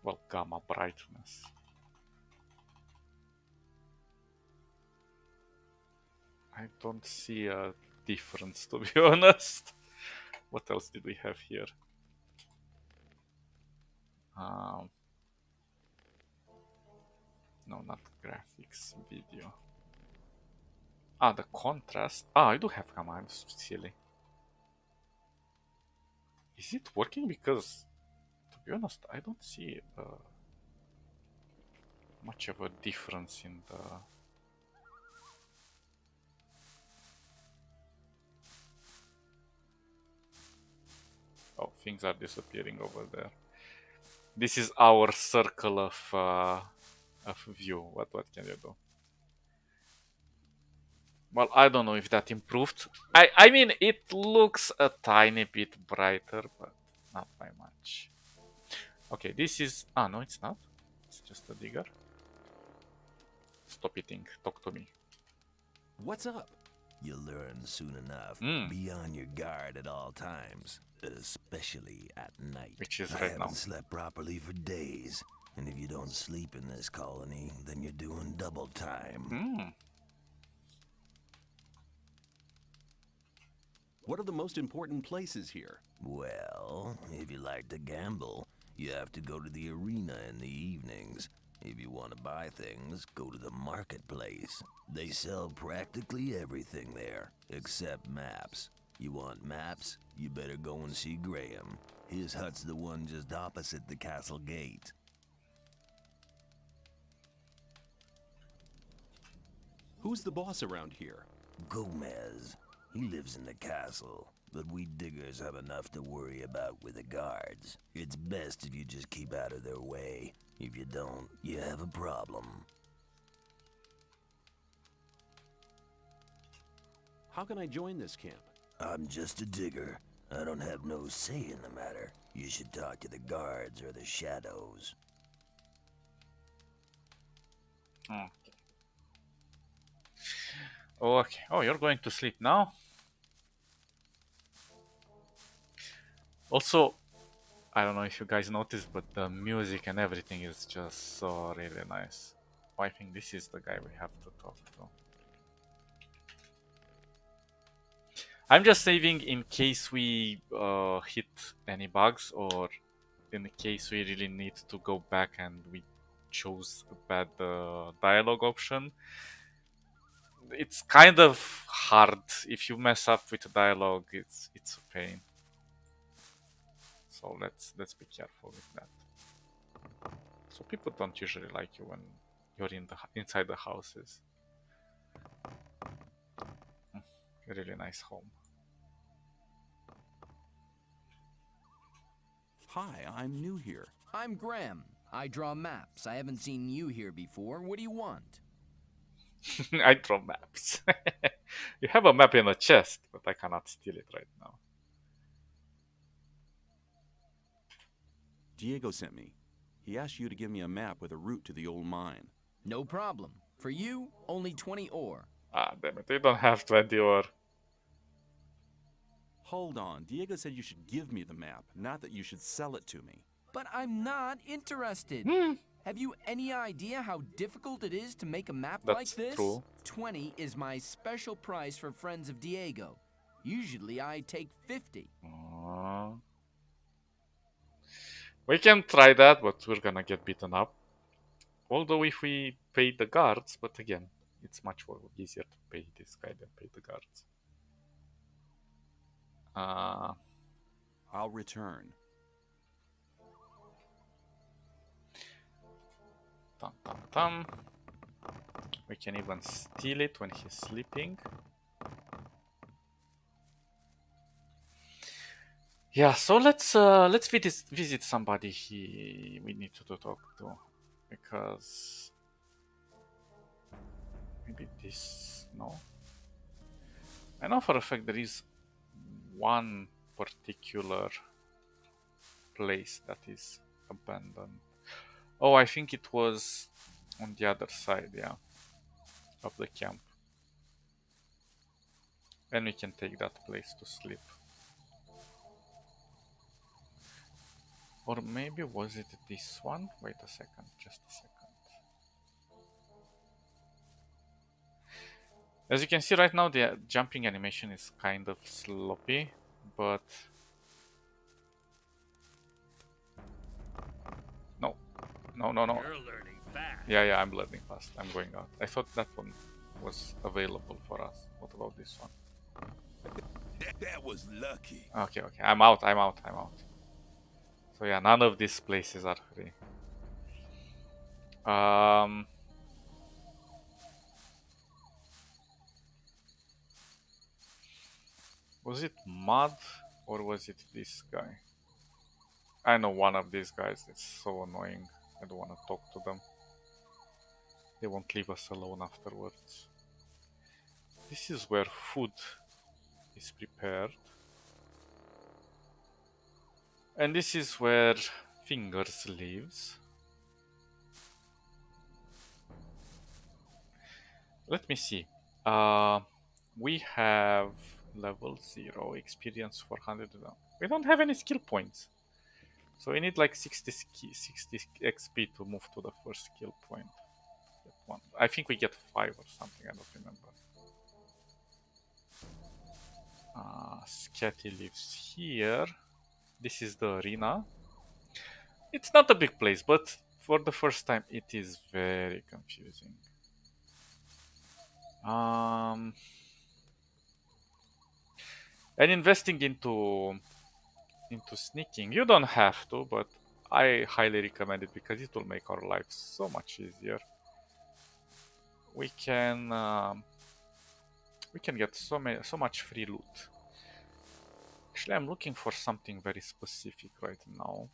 Well, gamma brightness. I don't see a difference, to be honest. What else did we have here? No, not graphics, video. The contrast. I do have gamma, I'm silly. Is it working? Because, to be honest, I don't see much of a difference in the... Oh, things are disappearing over there. This is our circle of view. What can you do? Well, I don't know if that improved. I mean, it looks a tiny bit brighter, but not by much. Okay, this is... no, it's not. It's just a digger. Stop eating. Talk to me.
What's up?
You'll learn soon enough. Be on your guard at all times, especially at night.
Which is
I
right now.
haven't slept properly for days, and if you don't sleep in this colony, then you're doing double time.
What are the most important places here?
Well, if you like to gamble, you have to go to the arena in the evenings. If you want to buy things, go to the marketplace. They sell practically everything there, except maps. You want maps? You better go and see Graham. His hut's the one just opposite the castle gate.
Who's the boss around here?
Gomez. He lives in the castle, but we diggers have enough to worry about with the guards. It's best if you just keep out of their way. If you don't, you have a problem.
How can I join this camp?
I'm just a digger.
I don't have no say in the matter. You should talk to the guards or the shadows.
Okay. Okay. Oh, you're going to sleep now? Also, I don't know if you guys noticed, but the music and everything is just so really nice. Oh, I think this is the guy we have to talk to. I'm just saving in case we hit any bugs or in case we really need to go back and we chose a bad dialogue option. It's kind of hard if you mess up with the dialogue. It's a pain. So let's be careful with that. So people don't usually like you when you're inside the houses. A really nice home.
Hi, I'm new here.
I'm Graham. I draw maps. I haven't seen you here before. What do you want?
I draw maps. You have a map in a chest, but I cannot steal it right now.
Diego sent me. He asked you to give me a map with a route to the old mine.
No problem. For you, only 20 ore.
Ah, damn it. You don't have 20 ore.
Hold on. Diego said you should give me the map, not that you should sell it to me.
But I'm not interested. Have you any idea how difficult it is to make a map like this?
True.
20 is my special price for friends of Diego. Usually I take 50.
We can try that, but we're gonna get beaten up. Although if we pay the guards, but again, it's much more easier to pay this guy than pay the guards.
I'll return.
Dum, dum, dum. We can even steal it when he's sleeping. Yeah, so let's visit somebody we need to talk to, because maybe this, no. I know for a fact there is one particular place that is abandoned. Oh, I think it was on the other side, yeah, of the camp. And we can take that place to sleep. Or maybe was it this one? Wait a second, just a second. As you can see right now, the jumping animation is kind of sloppy, but no.
You're learning fast.
Yeah, I'm learning fast. I'm going out. I thought that one was available for us. What about this one?
That was lucky.
Okay, I'm out. So yeah, none of these places are free. Was it Mud or was it this guy? I know one of these guys. It's so annoying. I don't want to talk to them. They won't leave us alone afterwards. This is where food is prepared. And this is where Fingers lives. Let me see. We have level 0, experience 400. We don't have any skill points. So we need like 60 XP to move to the first skill point. Get one. I think we get 5 or something, I don't remember. Scatty lives here. This is the arena. It's not a big place, but for the first time it is very confusing. And investing into sneaking, you don't have to, but I highly recommend it because it will make our lives so much easier. We can get so much free loot. Actually, I'm looking for something very specific right now.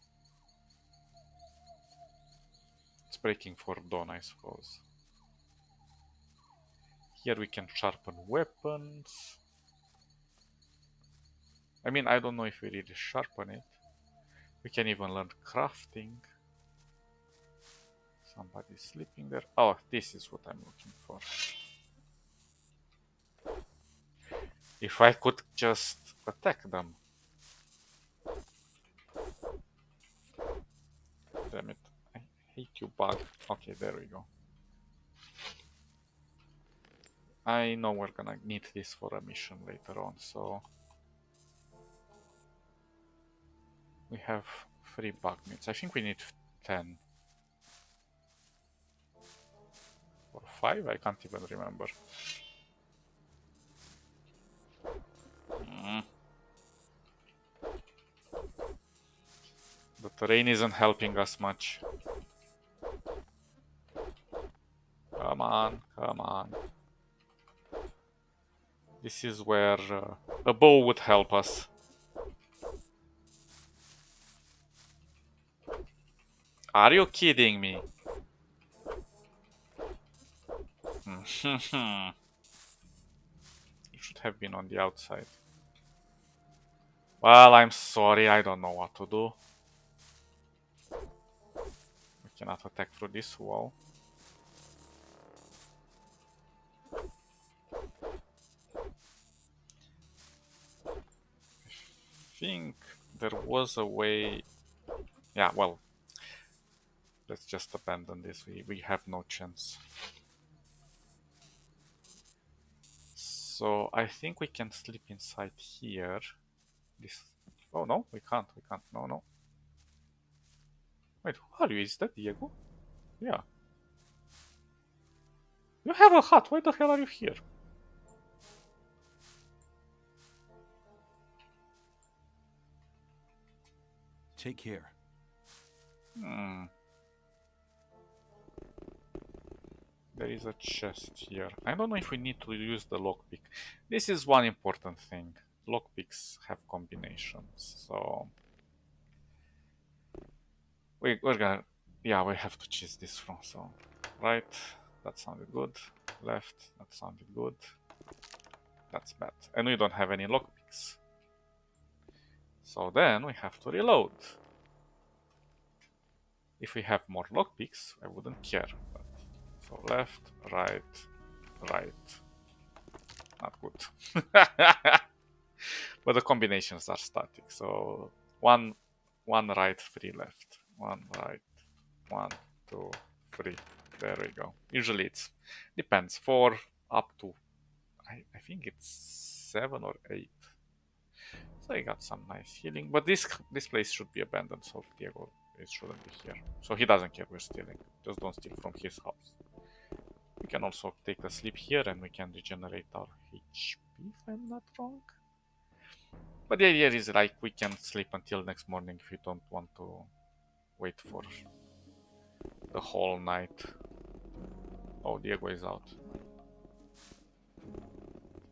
It's breaking for dawn, I suppose. Here we can sharpen weapons. I mean, I don't know if we really sharpen it. We can even learn crafting. Somebody's sleeping there. Oh, this is what I'm looking for. If I could just attack them. Damn it. I hate you, bug. Okay, there we go. I know we're gonna need this for a mission later on, so... We have 3 bug meats. I think we need 10. Or 5? I can't even remember. The terrain isn't helping us much. Come on, come on. This is where a bow would help us. Are you kidding me? You should have been on the outside. Well, I'm sorry, I don't know what to do. We cannot attack through this wall. I think there was a way... Yeah, well, let's just abandon this. We have no chance. So I think we can sleep inside here. This... Oh no, we can't. We can't. No, no. Wait, who are you? Is that Diego? Yeah. You have a hut. Why the hell are you here?
Take care.
There is a chest here. I don't know if we need to use the lockpick. This is one important thing. Lockpicks have combinations, so... We're gonna... Yeah, we have to choose this from, so... Right, that sounded good. Left, that sounded good. That's bad. And we don't have any lockpicks. So then we have to reload. If we have more lockpicks, I wouldn't care. But... So left, right, right. Not good. But the combinations are static. So one right, 3 left. 1 right, 1, 2, 3. There we go. Usually it's depends. 4 up to I think it's 7 or 8. So I got some nice healing. But this place should be abandoned, so Diego shouldn't be here. So he doesn't care we're stealing. Just don't steal from his house. We can also take a sleep here and we can regenerate our HP if I'm not wrong. But the idea is like we can sleep until next morning if we don't want to wait for the whole night. Oh, Diego is out.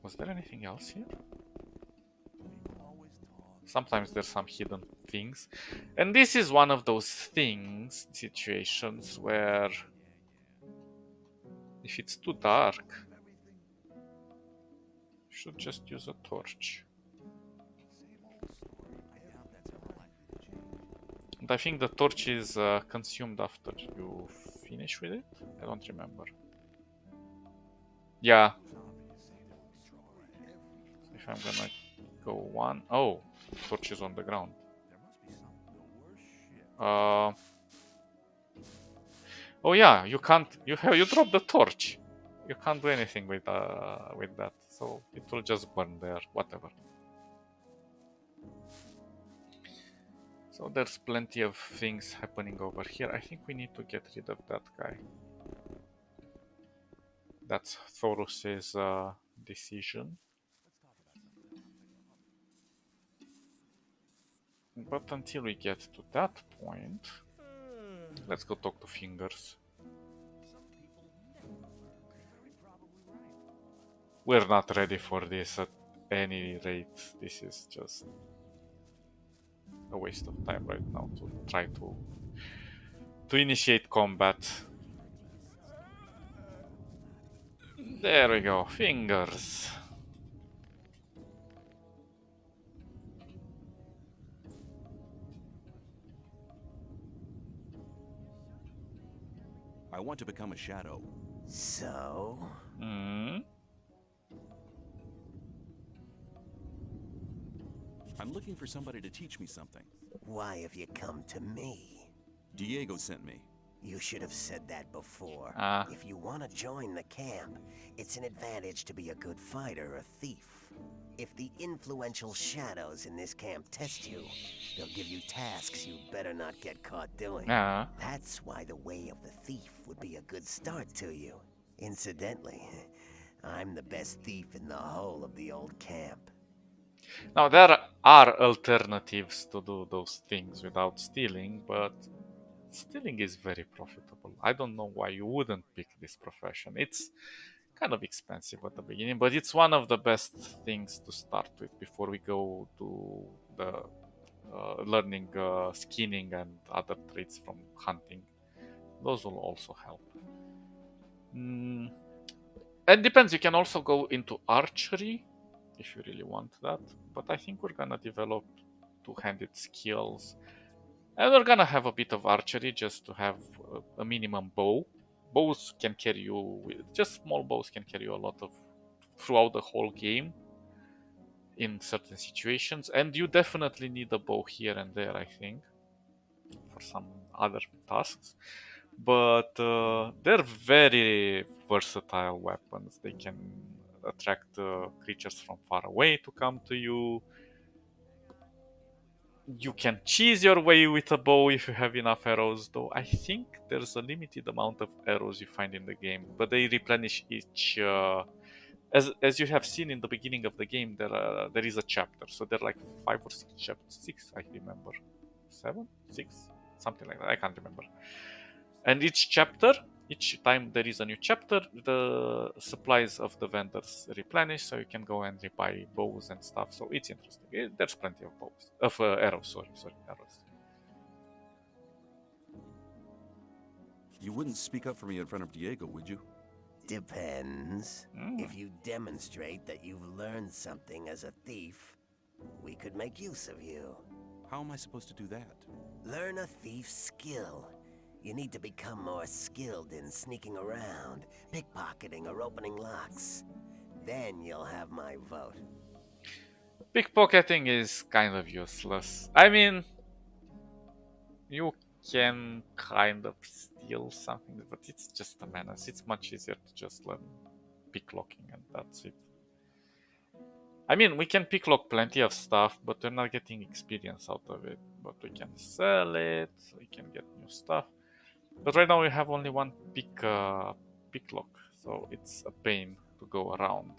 Was there anything else here? Sometimes there's some hidden things. And this is one of those situations where if it's too dark, you should just use a torch. And I think the torch is consumed after you finish with it? I don't remember. Yeah. If I'm gonna go 1... Oh, torch is on the ground. Oh yeah, you can't... You dropped the torch. You can't do anything with that. So it will just burn there, whatever. So there's plenty of things happening over here. I think we need to get rid of that guy. That's Thorus's decision. But until we get to that point, let's go talk to Fingers. We're not ready for this at any rate. This is just a waste of time right now to try to initiate combat. There we go, Fingers.
I want to become a shadow.
So?
Mm.
I'm looking for somebody to teach me something.
Why have you come to me?
Diego sent me.
You should have said that before.
Ah.
If you want to join the camp, it's an advantage to be a good fighter or thief. If the influential shadows in this camp test you, they'll give you tasks you better not get caught doing.
Ah.
That's why the way of the thief would be a good start to you. Incidentally, I'm the best thief in the whole of the old camp.
Now, there are alternatives to do those things without stealing, but stealing is very profitable. I don't know why you wouldn't pick this profession. It's kind of expensive at the beginning, but it's one of the best things to start with before we go to the learning skinning and other traits from hunting. Those will also help. It depends. You can also go into archery if you really want that, but I think we're gonna develop two-handed skills, and we're gonna have a bit of archery just to have a minimum bow. Bows can carry you, just small bows can carry you a lot of throughout the whole game in certain situations, and you definitely need a bow here and there, I think, for some other tasks. But they're very versatile weapons. They can attract creatures from far away to come to you. You can cheese your way with a bow if you have enough arrows, though I think there's a limited amount of arrows you find in the game, but they replenish each. As you have seen in the beginning of the game, there is a chapter, so there are like 5 or 6 chapters. 6, I remember. 7, 6, something like that. I can't remember. And each chapter, each time there is a new chapter, the supplies of the vendors replenish, so you can go and buy bows and stuff. So it's interesting. There's plenty of arrows. Sorry, arrows.
You wouldn't speak up for me in front of Diego, would you?
Depends. If you demonstrate that you've learned something as a thief, we could make use of you.
How am I supposed to do that?
Learn a thief's skill. You need to become more skilled in sneaking around, pickpocketing, or opening locks. Then you'll have my vote.
Pickpocketing is kind of useless. I mean, you can kind of steal something, but it's just a menace. It's much easier to just learn picklocking and that's it. I mean, we can picklock plenty of stuff, but we're not getting experience out of it. But we can sell it, we can get new stuff. But right now we have only one picklock, so it's a pain to go around.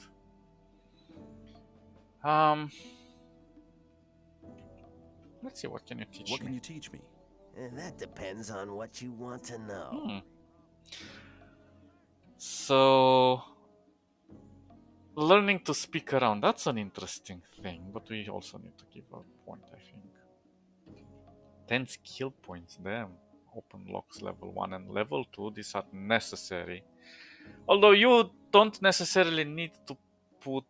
Let's see, what can you teach me?
What can you teach me?
That depends on what you want to know.
So, learning to speak around, that's an interesting thing, but we also need to give a point, I think. 10 skill points, damn. Open locks level 1 and level 2, these are necessary. Although you don't necessarily need to put...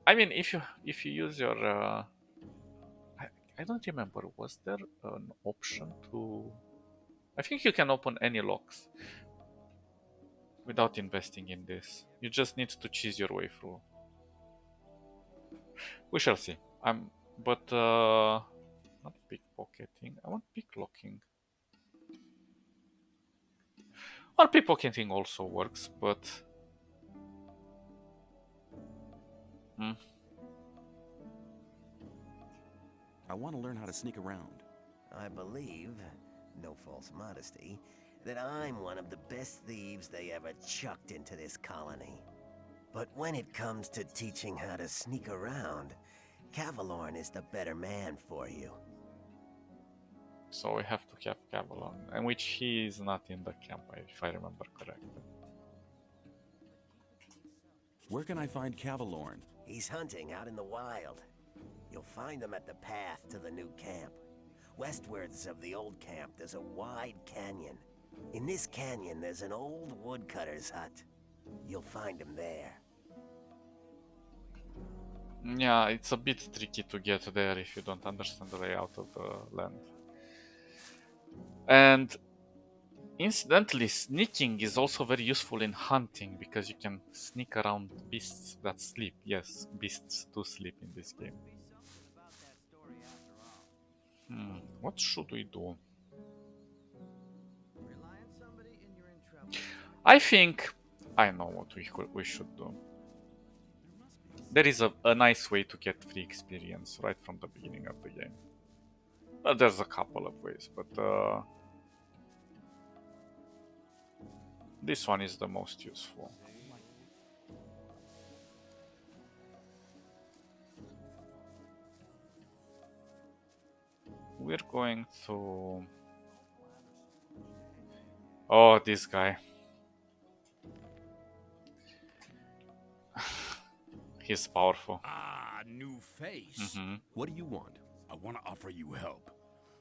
I mean, if you use your... I don't remember, was there an option to... I think you can open any locks without investing in this. You just need to cheese your way through. We shall see. Not pickpocketing. I want picklocking. Well, pickpocketing also works, but...
I want to learn how to sneak around.
I believe, no false modesty, that I'm one of the best thieves they ever chucked into this colony. But when it comes to teaching how to sneak around, Cavalorn is the better man for you.
So we have to have Cavalorn, and which he is not in the camp, if I remember correctly.
Where can I find Cavalorn?
He's hunting out in the wild. You'll find him at the path to the new camp. Westwards of the old camp, there's a wide canyon. In this canyon, there's an old woodcutter's hut. You'll find him there.
Yeah, it's a bit tricky to get there if you don't understand the layout of the land. And Incidentally, sneaking is also very useful in hunting because you can sneak around beasts that sleep. Yes, beasts do sleep in this game. What should we do? I think I know what we should do. There is a nice way to get free experience right from the beginning of the game. Well, there's a couple of ways, but this one is the most useful. We're going to... Oh, this guy. He's powerful.
Ah, new face.
What do you want?
I want to offer you help.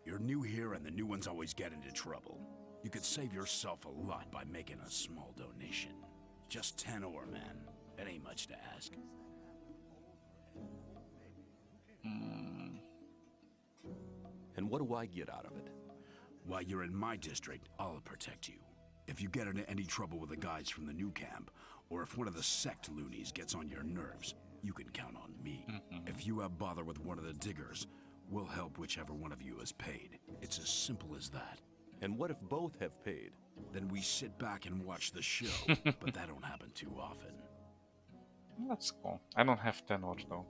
You're new here and the new ones always get into trouble. You could save yourself a lot by making a small donation. Just 10 ore, man. It ain't much to ask.
And what do I get out of it?
While you're in my district, I'll protect you. If you get into any trouble with the guys from the new camp, or if one of the sect loonies gets on your nerves, you can count on me. If you have bother with one of the diggers, we'll help whichever one of you is paid. It's as simple as that.
And what if both have paid?
Then we sit back and watch the show, but that don't happen too often.
That's cool. I don't have 10 ore though.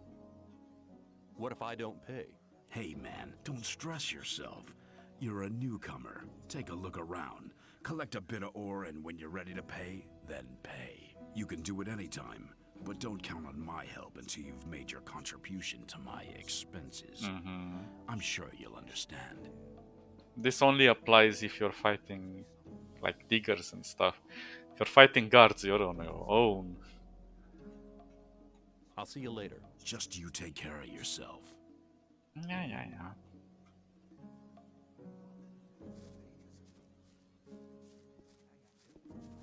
What if I don't pay?
Hey man, don't stress yourself. You're a newcomer. Take a look around. Collect a bit of ore, and when you're ready to pay, then pay. You can do it anytime, but don't count on my help until you've made your contribution to my expenses. I'm sure you'll understand.
This only applies if you're fighting like diggers and stuff. If you're fighting guards, you're on your own.
I'll see you later.
Just you take care of yourself.
Yeah.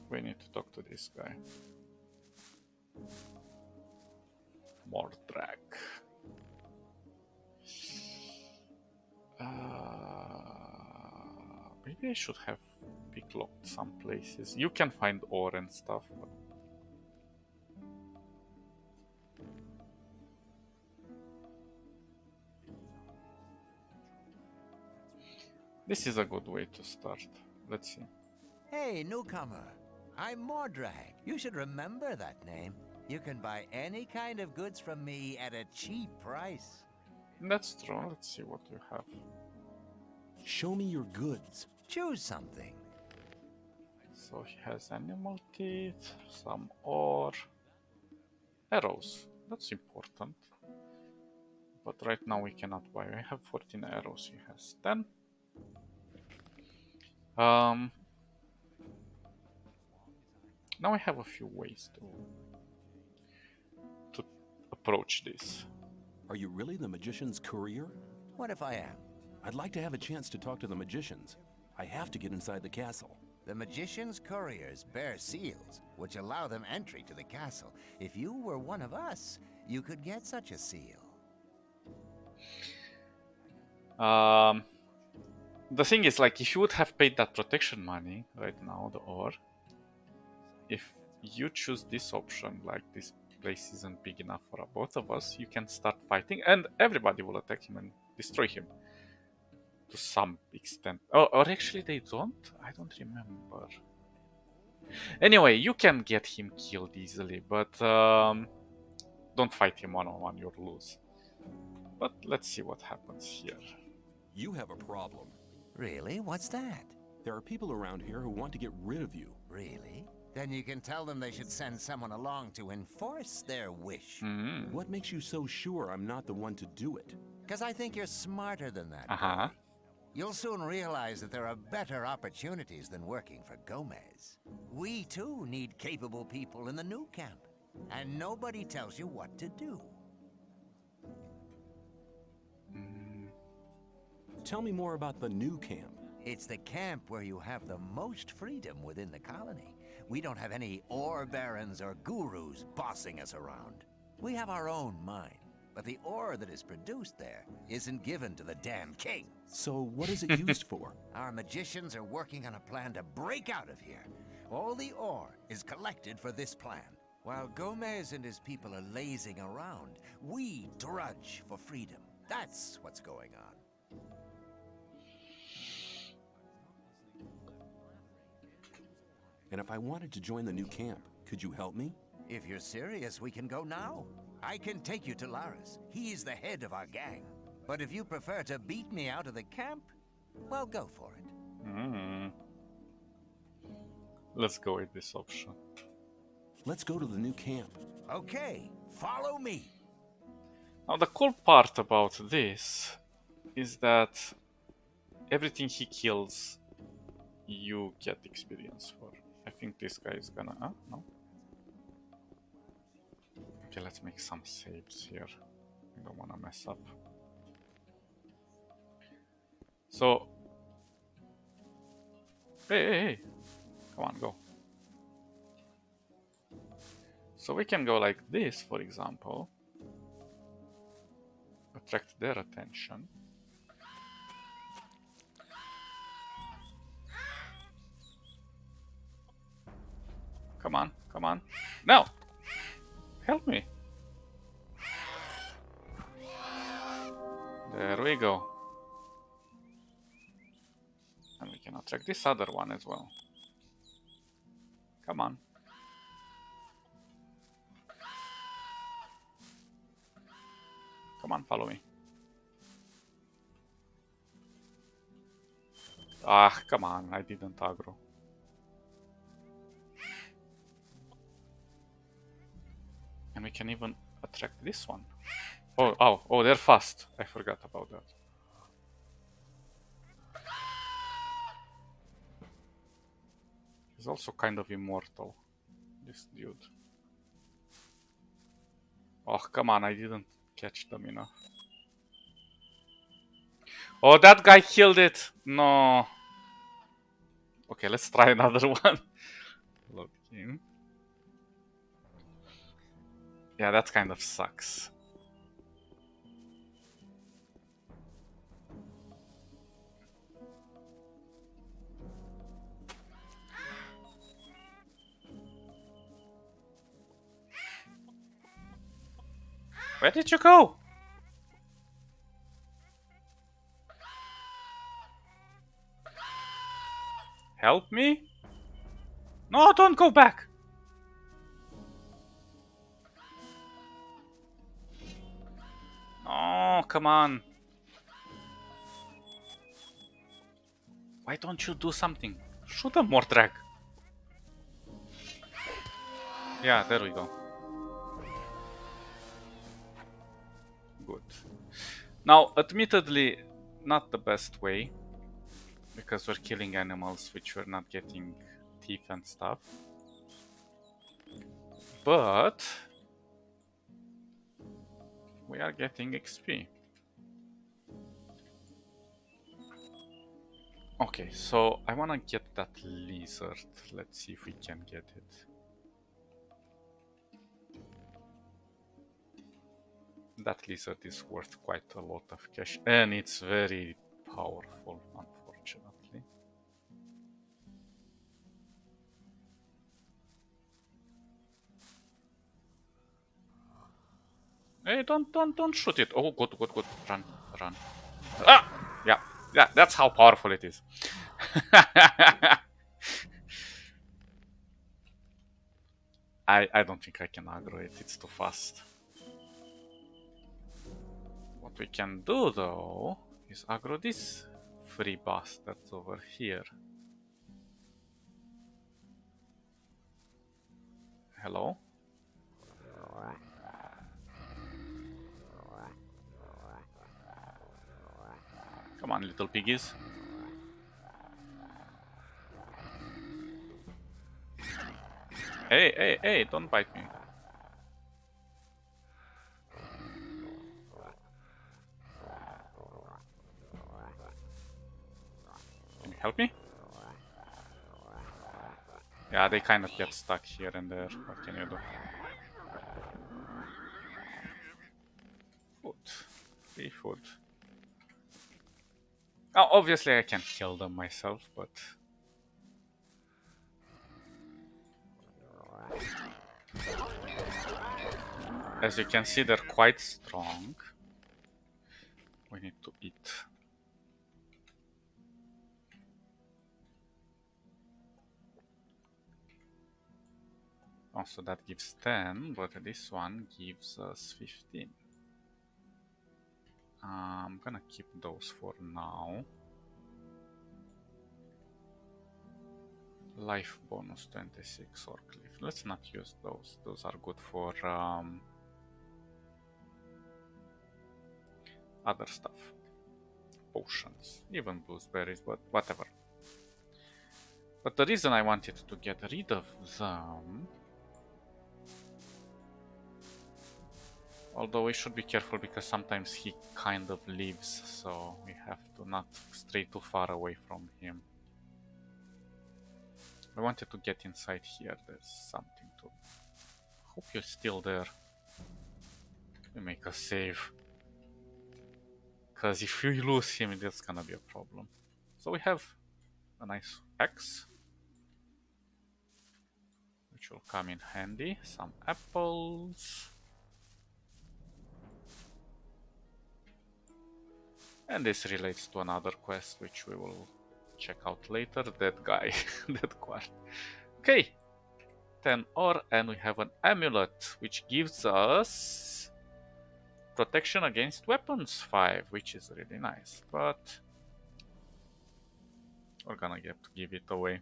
We need to talk to this guy. More drag. Maybe I should have picklocked some places. You can find ore and stuff, but... This is a good way to start. Let's see.
Hey, newcomer. I'm Mordrag. You should remember that name. You can buy any kind of goods from me at a cheap price.
That's true. Let's see what you have.
Show me your goods.
Choose something.
So he has animal teeth, some ore, arrows. That's important. But right now we cannot buy. I have 14 arrows. He has 10. Now I have a few ways to approach this.
Are you really the magician's courier?
What if I am?
I'd like to have a chance to talk to the magicians. I have to get inside the castle.
The magician's couriers bear seals, which allow them entry to the castle. If you were one of us, you could get such a seal.
The thing is, like, if you would have paid that protection money right now, the ore, if you choose this option, like this place isn't big enough for both of us, you can start fighting and everybody will attack him and destroy him. To some extent. Oh, or actually they don't? I don't remember. Anyway, you can get him killed easily, but don't fight him one-on-one, you'll lose. But let's see what happens here.
You have a problem.
Really? What's that?
There are people around here who want to get rid of you.
Really? Then you can tell them they should send someone along to enforce their wish.
What makes you so sure I'm not the one to do it?
Because I think you're smarter than that.
Uh-huh.
You'll soon realize that there are better opportunities than working for Gomez. We too need capable people in the new camp. And nobody tells you what to do.
Tell me more about the new camp.
It's the camp where you have the most freedom within the colony. We don't have any ore barons or gurus bossing us around. We have our own mind. But the ore that is produced there isn't given to the damn king.
So what is it used for?
Our magicians are working on a plan to break out of here. All the ore is collected for this plan. While Gomez and his people are lazing around, we drudge for freedom. That's what's going on.
And if I wanted to join the new camp, could you help me?
If you're serious, we can go now. I can take you to Laris. He's the head of our gang. But if you prefer to beat me out of the camp, well, go for it.
Let's go with this option.
Let's go to the new camp.
Okay, follow me.
Now the cool part about this is that everything he kills, you get experience for. I think this guy is gonna... no? Okay, let's make some saves here. I don't wanna mess up. So... Hey! Come on, go. So we can go like this, for example. Attract their attention. Come on, come on. No! Help me. There we go. And we can attract this other one as well. Come on. Come on, follow me. Ah, come on, I didn't aggro. And we can even attract this one. Oh, they're fast. I forgot about that. He's also kind of immortal, this dude. Oh, come on, I didn't catch them enough. Oh, that guy killed it! No. Okay, let's try another one. Load game. Yeah, that kind of sucks. Where did you go? Help me? No, don't go back! Oh, come on. Why don't you do something? Shoot a more drag. Yeah, there we go. Good. Now, admittedly, not the best way, because we're killing animals which we're not getting teeth and stuff. But we are getting XP. Okay, so I wanna get that lizard. Let's see if we can get it. That lizard is worth quite a lot of cash, and it's very powerful, unfortunately. Hey, don't shoot it. Oh, good. Run. Ah! Yeah, that's how powerful it is. I don't think I can aggro it, it's too fast. What we can do, though, is aggro this free bastard over here. Hello? Come on, little piggies. Hey, don't bite me. Can you help me? Yeah, they kind of get stuck here and there. What can you do? Free food. Oh, obviously I can kill them myself, but... As you can see, they're quite strong. We need to eat. Also, that gives 10, but this one gives us 15. I'm gonna keep those for now. Life bonus 26 or cliff. Let's not use those. Those are good for other stuff. Potions, even blueberries, but whatever. But the reason I wanted to get rid of them, although we should be careful because sometimes he kind of leaves, so we have to not stray too far away from him. I wanted to get inside here. There's something to... Hope you're still there. We make a save. Because if we lose him, that's gonna be a problem. So we have a nice axe, which will come in handy. Some apples. And this relates to another quest, which we will check out later. That guy, that quest. Okay, 10 ore, and we have an amulet, which gives us protection against weapons 5, which is really nice. But we're gonna have to give it away.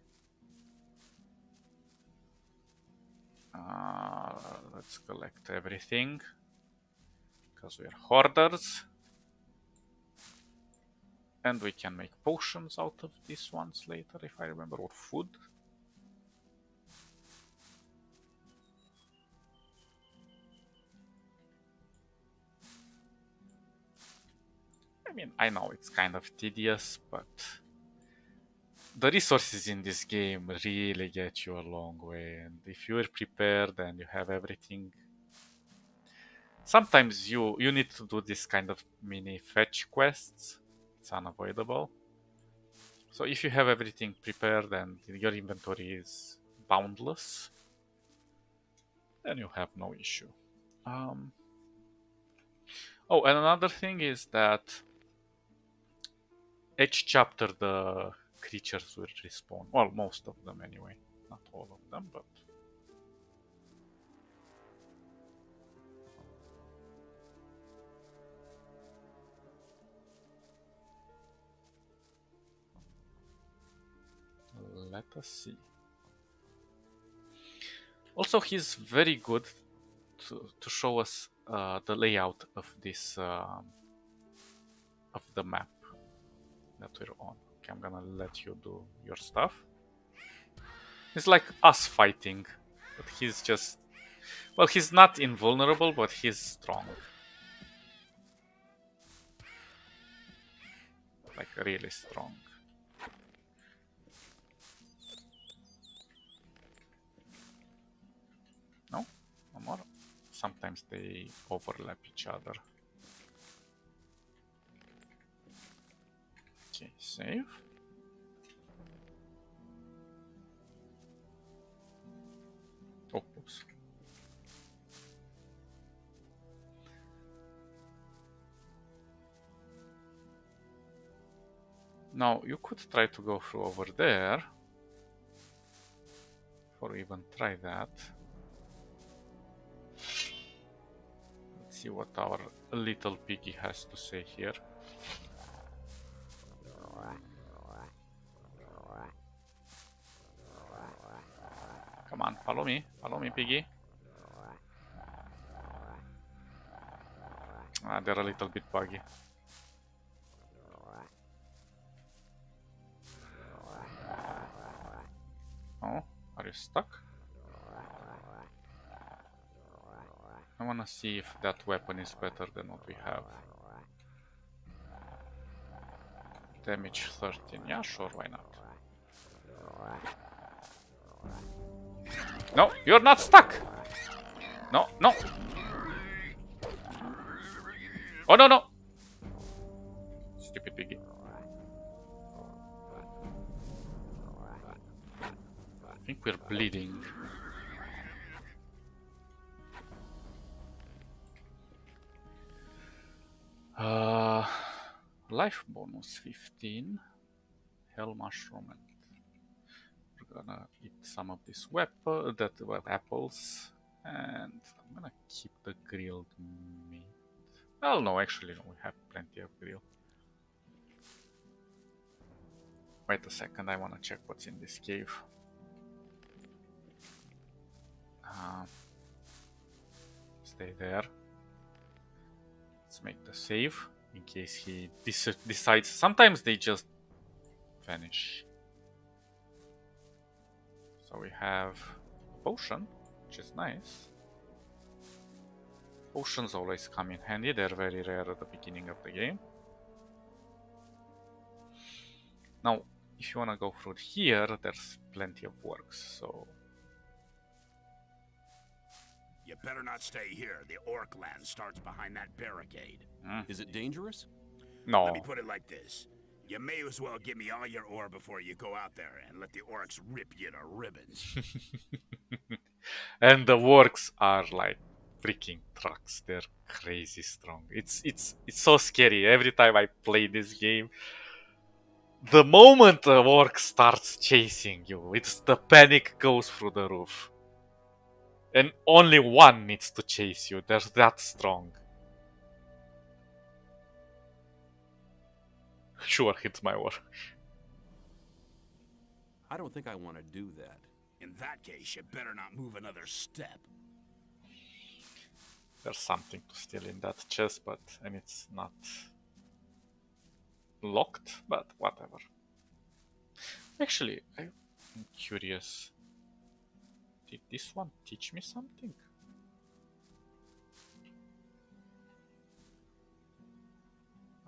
Let's collect everything, because we're hoarders. And we can make potions out of these ones later, if I remember, or food. I mean, I know it's kind of tedious, but the resources in this game really get you a long way. And if you're prepared and you have everything, sometimes you need to do this kind of mini fetch quests. It's unavoidable. So if you have everything prepared and your inventory is boundless, then you have no issue. Oh, and another thing is that each chapter the creatures will respawn. Well, most of them anyway. Not all of them, but... Let us see. Also, he's very good to show us the layout of this of the map that we're on. Okay, I'm gonna let you do your stuff. It's like us fighting, but he's just... Well, he's not invulnerable, but he's strong. Like, really strong. No? No more? Sometimes they overlap each other. Okay, save. Oh, oops. Now, you could try to go through over there. Or even try that. Let's see what our little piggy has to say here. Come on, follow me, piggy. They're a little bit buggy. Oh, are you stuck? I wanna see if that weapon is better than what we have. Damage 13, yeah, sure, why not? No, you're not stuck! No, no! Oh, no, no! think we're bleeding. Life bonus 15. Hell mushroom, and we're gonna eat some of this apples, and I'm gonna keep the grilled meat. Well, no, actually, no, we have plenty of grill. Wait a second, I wanna check what's in this cave. Stay there. Let's make the save in case he decides. Sometimes they just vanish. So we have a potion, which is nice. Potions always come in handy. They're very rare at the beginning of the game. Now, if you want to go through here, there's plenty of works, so...
You better not stay here. The orc land starts behind that barricade.
Is it dangerous?
No.
Let me put it like this. You may as well give me all your ore before you go out there and let the orcs rip you to ribbons.
And the orcs are like freaking trucks. They're crazy strong. It's so scary. Every time I play this game, the moment the orc starts chasing you, the panic goes through the roof. And only one needs to chase you. They're that strong. Sure, hit my ore.
I don't think I want to do that.
In that case, you better not move another step.
There's something to steal in that chest, and it's not locked, but whatever. Actually, I'm curious. Did this one teach me something?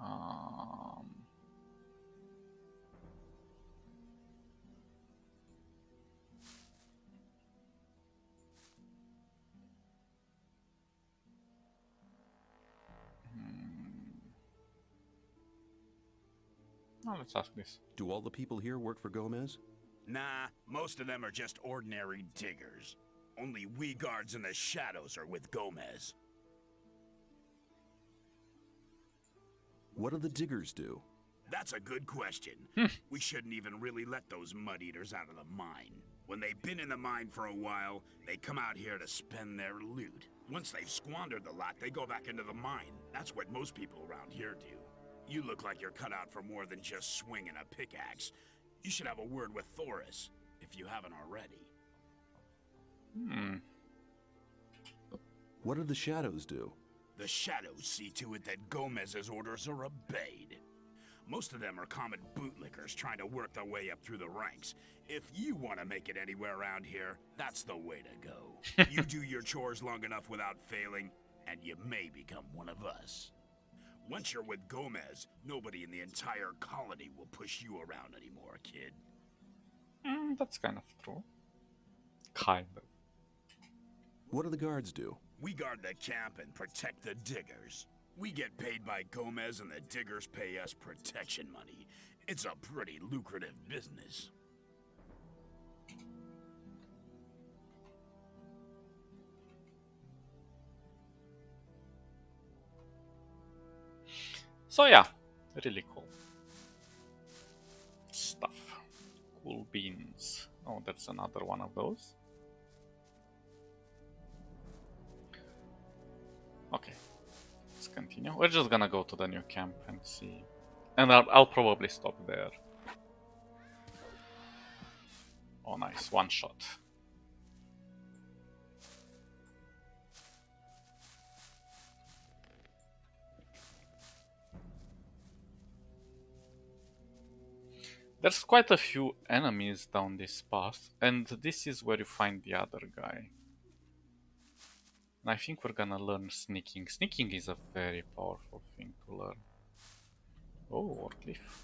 Oh, let's ask this.
Do all the people here work for Gomez?
Nah, most of them are just ordinary diggers. Only we guards in the shadows are with Gomez.
What do the diggers do?
That's a good question. We shouldn't even really let those mud eaters out of the mine. When they've been in the mine for a while, they come out here to spend their loot. Once they've squandered the lot, they go back into the mine. That's what most people around here do. You look like you're cut out for more than just swinging a pickaxe. You should have a word with Thoris, if you haven't already.
What do the shadows do?
The shadows see to it that Gomez's orders are obeyed. Most of them are common bootlickers trying to work their way up through the ranks. If you want to make it anywhere around here, that's the way to go. You do your chores long enough without failing, and you may become one of us. Once you're with Gomez, nobody in the entire colony will push you around anymore, kid.
That's kind of true. Kind of.
What do the guards do?
We guard the camp and protect the diggers. We get paid by Gomez and the diggers pay us protection money. It's a pretty lucrative business.
So yeah, really cool stuff. Cool beans. Oh, that's another one of those. Okay, let's continue. We're just gonna go to the new camp and see. And I'll probably stop there. Oh nice, one shot. There's quite a few enemies down this path, and this is where you find the other guy. And I think we're gonna learn sneaking. Sneaking is a very powerful thing to learn. Oh, Orcliff.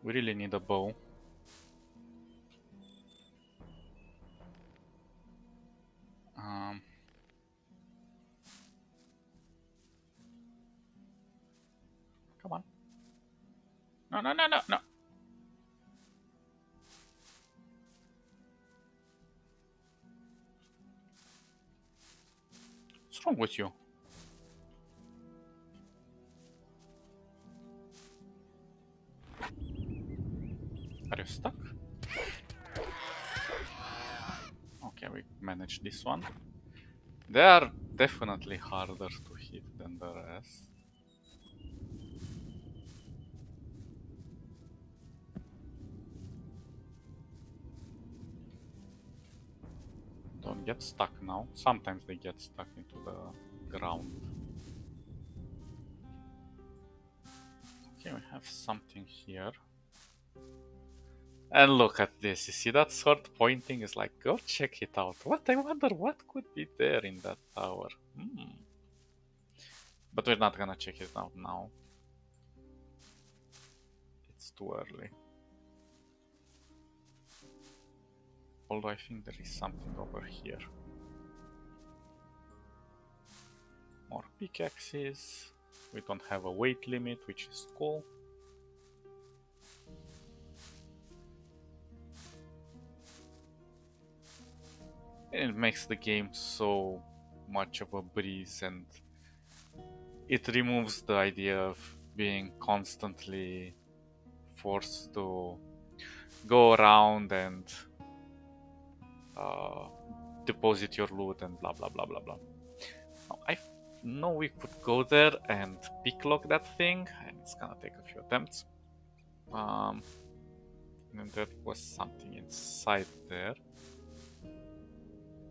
We really need a bow. Come on. No. wrong with you? Are you stuck? Okay, we managed this one. They are definitely harder to hit than the rest. Don't get stuck now. Sometimes they get stuck into the ground. Okay, we have something here. And look at this. You see that sword pointing? Is like, go check it out. What? I wonder what could be there in that tower. But we're not gonna check it out now. It's too early. Although I think there is something over here. More pickaxes. We don't have a weight limit, which is cool. And it makes the game so much of a breeze, and it removes the idea of being constantly forced to go around and deposit your loot and blah blah blah blah blah. Now, I know we could go there and picklock that thing, and it's gonna take a few attempts. And there was something inside there.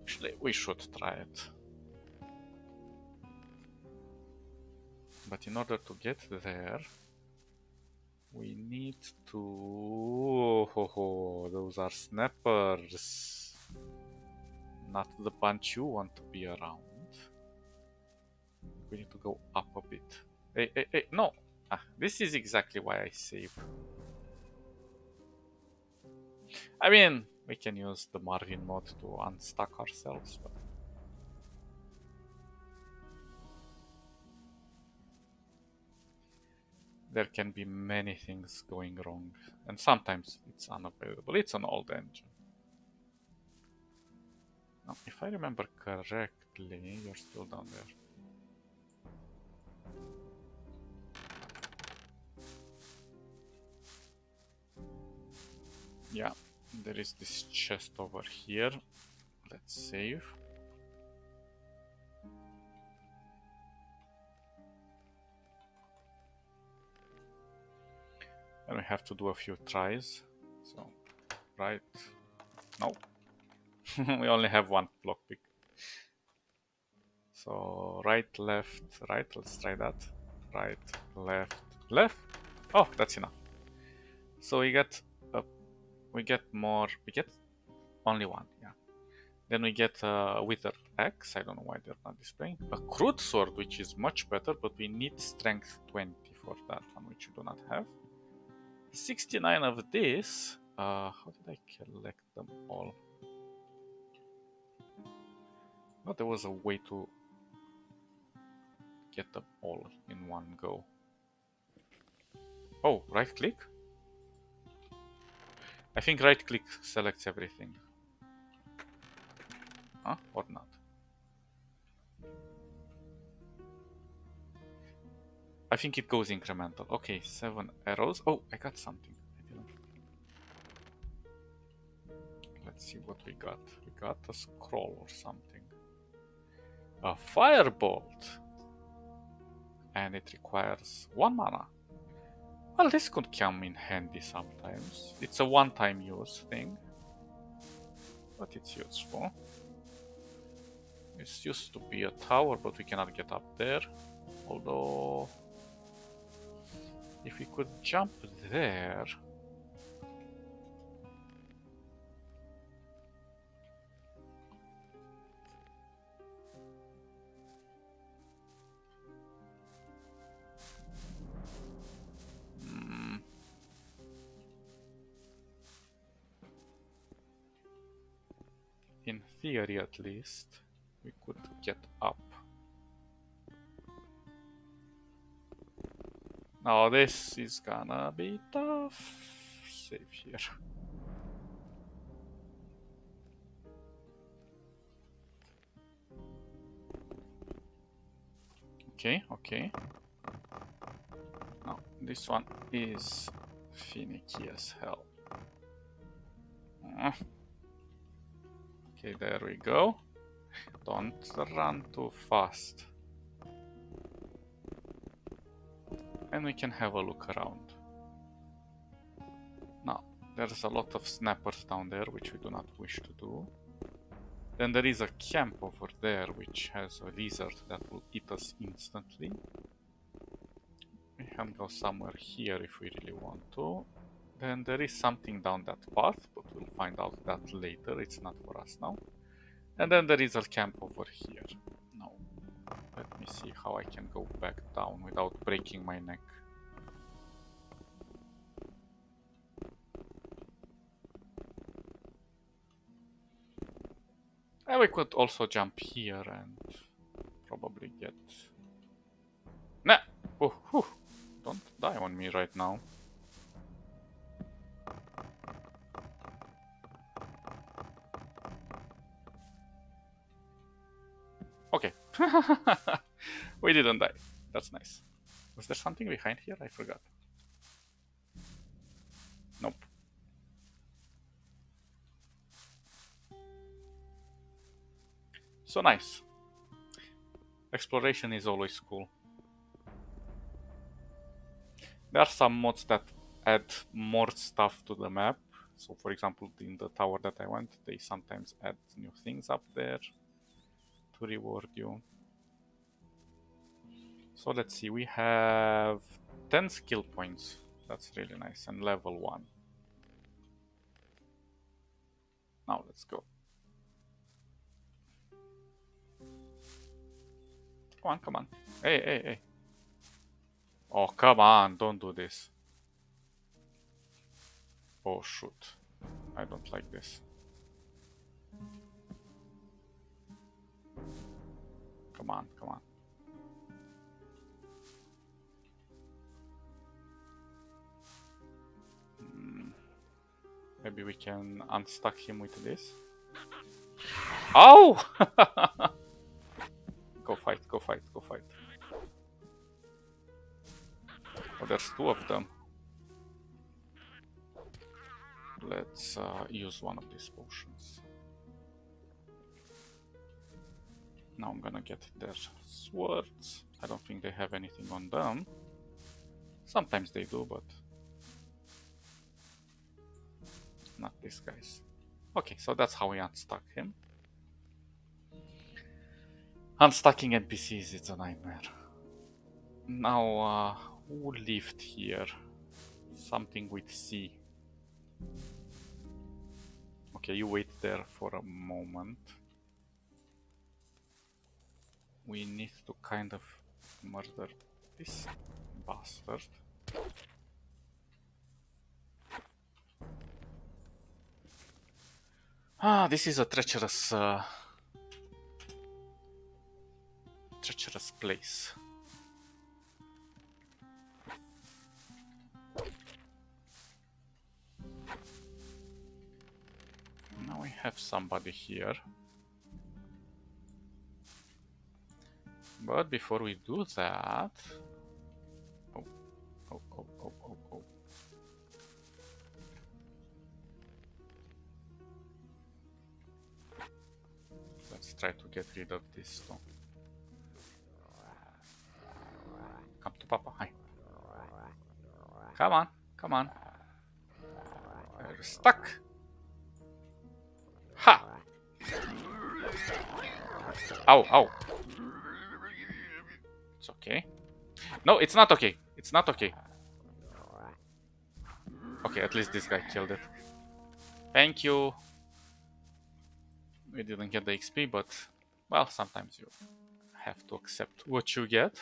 Actually, we should try it. But in order to get there, we need to... Oh, those are snappers. Not the bunch you want to be around. We need to go up a bit. Hey, no! Ah, this is exactly why I save. I mean, we can use the Marvin mod to unstuck ourselves, but... there can be many things going wrong, and sometimes it's unavailable. It's an old engine. Now, if I remember correctly, you're still down there. Yeah, there is this chest over here. Let's save. And we have to do a few tries. So, right. No. We only have one lockpick. So, right, left, right. Let's try that. Right, left, left. Oh, that's enough. So we get more. We get only one. Yeah. Then we get a withered axe. I don't know why they're not displaying. A crude sword, which is much better, but we need strength 20 for that one, which we do not have. 69 of this. How did I collect them all? But there was a way to get them all in one go. Oh, right click? I think right click selects everything. Huh? Or not? I think it goes incremental. Okay, 7 arrows. Oh, I got something. I didn't. Let's see what we got. We got a scroll or something. A firebolt. And it requires 1 mana. Well, this could come in handy sometimes. It's a one-time use thing. But it's useful. This used to be a tower, but we cannot get up there. Although... if we could jump there... in theory, at least, we could get up. Now this is gonna be tough. Save here. Okay, okay. Now, this one is finicky as hell. Okay, there we go. Don't run too fast. And we can have a look around. Now, there's a lot of snappers down there, which we do not wish to do. Then there is a camp over there, which has a lizard that will eat us instantly. We can go somewhere here if we really want to. Then there is something down that path, but we'll find out that later. It's not for us now. And then there is a camp over here. Now, let me see how I can go back down without breaking my neck. And we could also jump here and probably get... Nah! Oh, whew. Don't die on me right now. Okay. We didn't die. That's nice. Was there something behind here? I forgot. Nope. So nice. Exploration is always cool. There are some mods that add more stuff to the map. So for example, in the tower that I went, they sometimes add new things up there to reward you. So let's see, we have 10 skill points. That's really nice. And level 1. Now let's go. Come on, come on. Hey, hey, hey. Oh, come on, don't do this. Oh, shoot. I don't like this. Come on, come on. Maybe we can unstuck him with this. Oh! Go fight, go fight, go fight. Oh, there's 2 of them. Let's use one of these potions. Now I'm gonna get their swords. I don't think they have anything on them. Sometimes they do, but not these guys. Okay, so that's how we unstuck him. Unstacking NPCs, it's a nightmare. Now, who lived here? Something with C. Okay, you wait there for a moment. We need to kind of murder this bastard. Ah, this is a treacherous place. Now we have somebody here. But before we do that... Oh. Let's try to get rid of this stone. Come to Papa, hi. Come on, come on. You're stuck. Ha! Ow, ow. It's okay. No, it's not okay. It's not okay. Okay, at least this guy killed it. Thank you. We didn't get the XP, but, well, sometimes you have to accept what you get.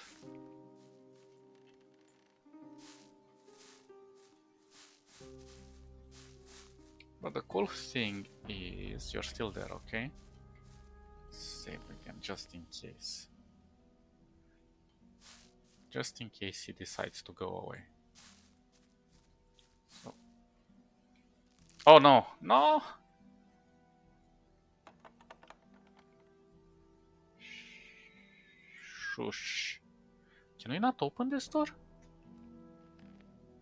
But the cool thing is you're still there, okay? Save again, just in case. Just in case he decides to go away. So. Oh no, no! Shush. Can we not open this door?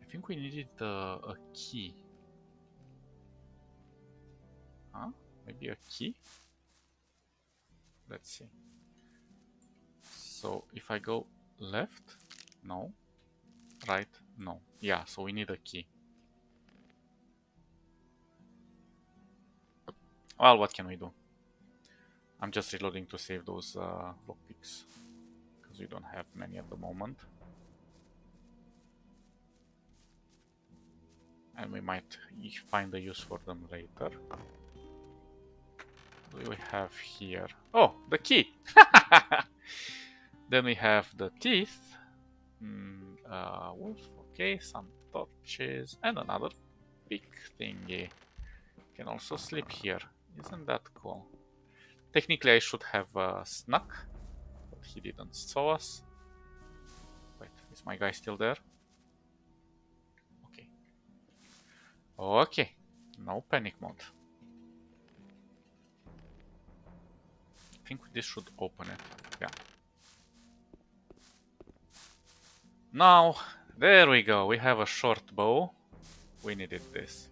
I think we needed a key. Huh? Maybe a key? Let's see. So if I go left, no. Right, no. Yeah, so we need a key. Well, what can we do? I'm just reloading to save those lockpicks, because we don't have many at the moment. And we might find a use for them later. What do we have here? Oh, the key! Then we have the teeth. Wolf, okay, some torches, and another big thingy. Can also sleep here. Isn't that cool? Technically I should have snuck, but he didn't saw us. Wait, is my guy still there? Okay. Okay, no panic mode. I think this should open it, yeah. Now, there we go, we have a short bow. We needed this.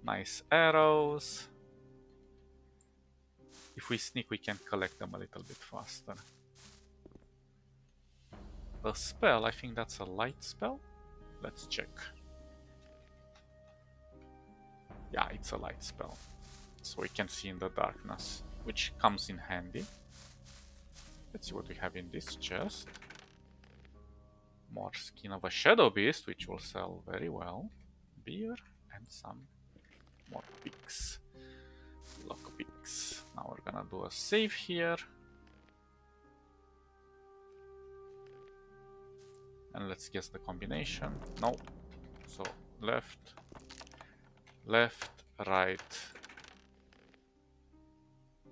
Nice arrows. If we sneak, we can collect them a little bit faster. A spell, I think that's a light spell. Let's check. Yeah, it's a light spell. So we can see in the darkness, which comes in handy. Let's see what we have in this chest. More skin of a shadow beast, which will sell very well. Beer and some more picks. Lock picks. Now we're gonna do a save here. And let's guess the combination. No. So left, left, right.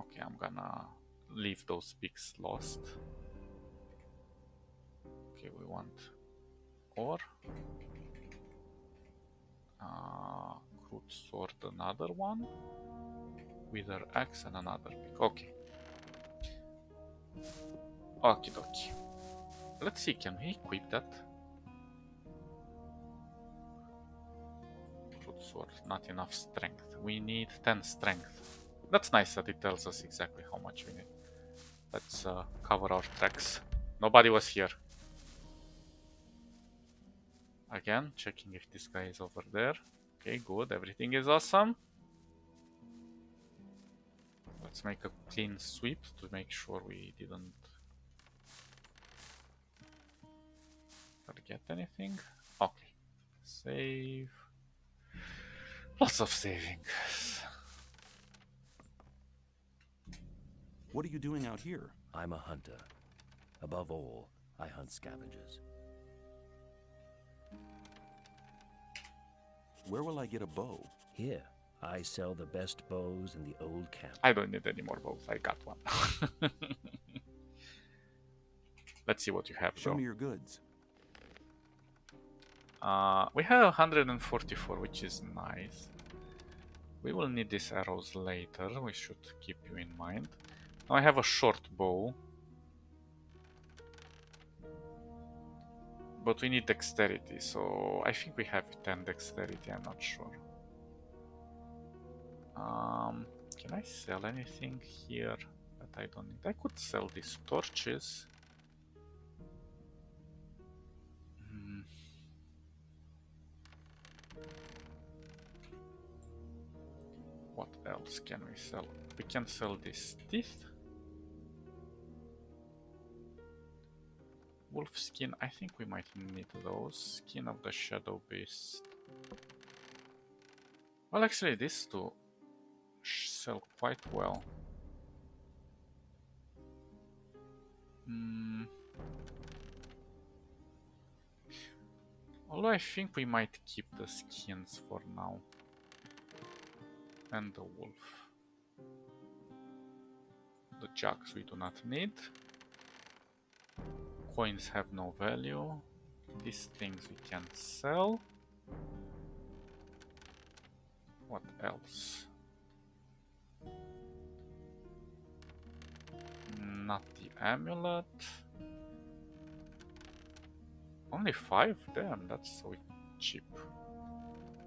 Okay, I'm gonna leave those picks lost. Okay, we want ore. Crude sword, another one. Wither axe and another pick. Okay. Okie dokie. Let's see, can we equip that? Crude sword, not enough strength. We need 10 strength. That's nice that it tells us exactly how much we need. Let's cover our tracks. Nobody was here. Again, checking if this guy is over there. Okay, good. Everything is awesome. Let's make a clean sweep to make sure we didn't forget anything. Okay. Save. Lots of saving.
What are you doing out here?
I'm a hunter. Above all, I hunt scavengers.
Where will I get a bow?
Here, I sell the best bows in the old camp.
I don't need any more bows. I got one. Let's see what you have.
Show me your goods.
We have 144, which is nice. We will need these arrows later. We should keep you in mind. Now I have a short bow. But we need dexterity, so I think we have 10 dexterity, I'm not sure. Can I sell anything here that I don't need? I could sell these torches. What else can we sell? We can sell these teeth. Wolf skin, I think we might need those. Skin of the shadow beast. Well, actually, these two sell quite well. Although I think we might keep the skins for now. And the wolf. The jugs we do not need. Coins have no value. These things we can sell. What else? Not the amulet. Only 5? Damn, that's so cheap.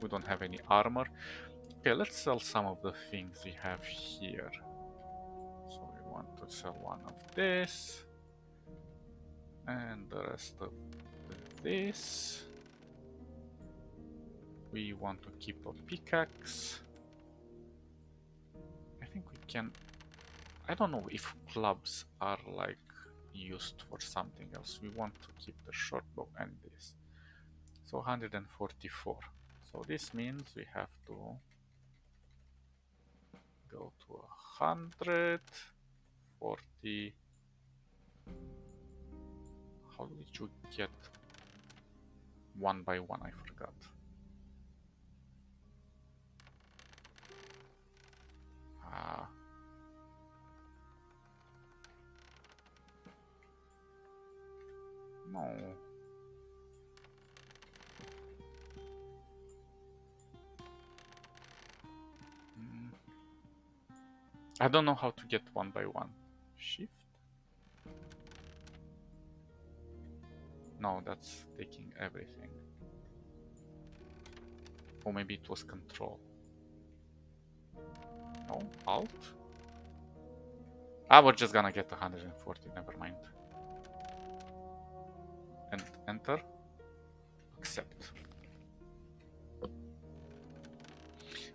We don't have any armor. Okay, let's sell some of the things we have here. So we want to sell one of this. And the rest of this. We want to keep a pickaxe. I think we can... I don't know if clubs are like used for something else. We want to keep the short bow and this. So 144. So this means we have to go to 140. How did you get one by one? I forgot. No. I don't know how to get one by one. Shift? No, that's taking everything. Or maybe it was control. No, alt? We're just gonna get 140, never mind. And enter. Accept.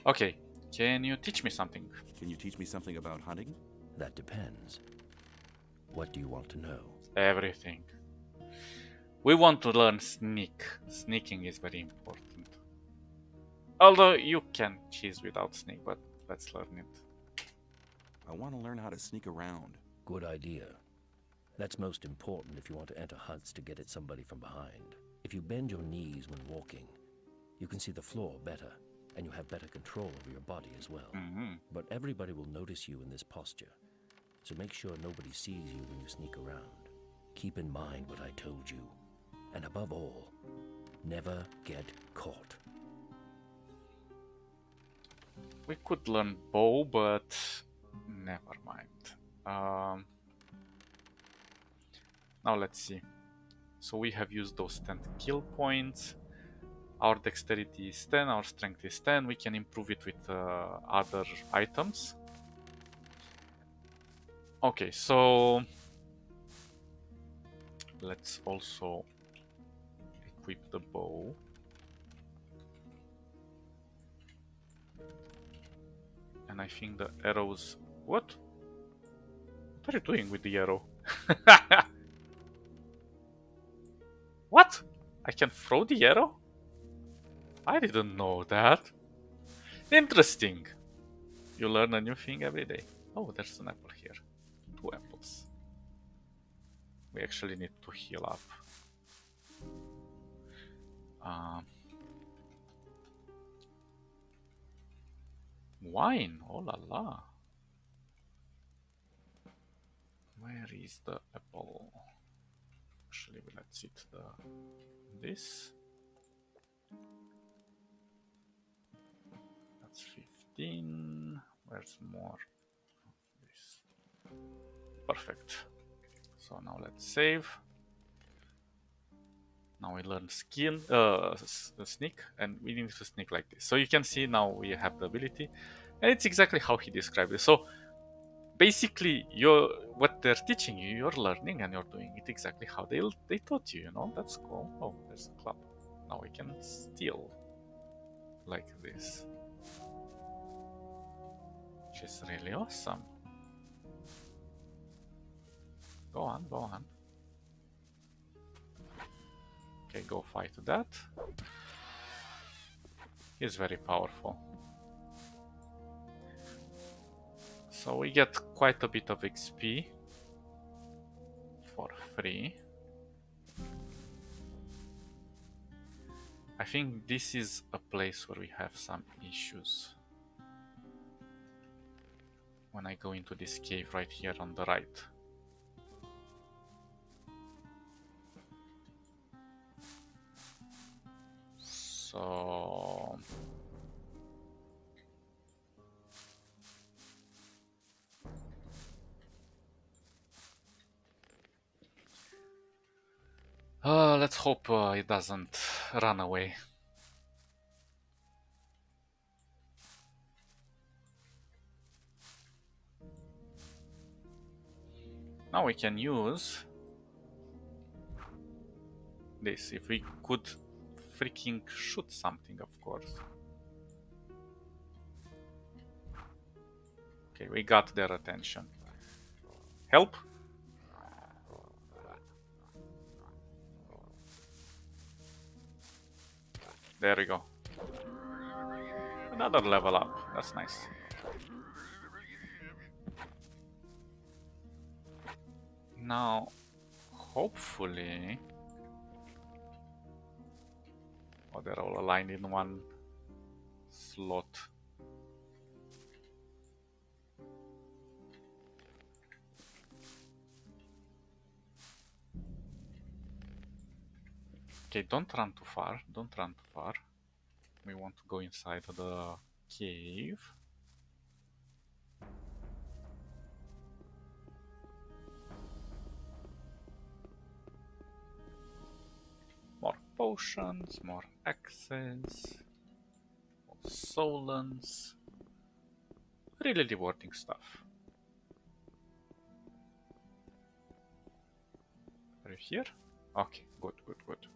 Okay, can you teach me something?
Can you teach me something about hunting?
That depends. What do you want to know?
Everything. We want to learn sneak. Sneaking is very important. Although you can cheese without sneak, but let's learn it.
I want to learn how to sneak around.
Good idea. That's most important if you want to enter hunts to get at somebody from behind. If you bend your knees when walking, you can see the floor better, and you have better control over your body as well. But everybody will notice you in this posture, so make sure nobody sees you when you sneak around. Keep in mind what I told you, and above all, never get caught.
We could learn bow, but never mind. Now let's see. So we have used those 10 kill points. Our dexterity is 10, our strength is 10. We can improve it with other items. Okay, so let's also equip the bow. And I think the arrows... What? What are you doing with the arrow? What? I can throw the arrow? I didn't know that. Interesting. You learn a new thing every day. Oh, there's an apple here. 2 apples. We actually need to heal up. Wine. Oh la la. Where is the apple? Actually, let's eat this. That's 15. Where's more of this? Perfect. So now let's save. Now we learn sneak, and we need to sneak like this. So you can see now we have the ability, and it's exactly how he described it. So basically, what they're teaching you, you're learning, and you're doing it exactly how they taught you. You know, that's cool. Oh, there's a club. Now we can steal like this, which is really awesome. Go on, go on. Okay, go fight that. He's very powerful. So we get quite a bit of XP for free. I think this is a place where we have some issues. When I go into this cave right here on the right. So... Let's hope it doesn't run away. Now we can use this. If we could freaking shoot something, of course. Okay, we got their attention. Help? There we go. Another level up. That's nice. Now, hopefully... Oh, they're all aligned in one slot. Okay, don't run too far. Don't run too far. We want to go inside the cave. More potions, more axes, more solons. Really rewarding stuff. Are you here? Okay, good, good, good.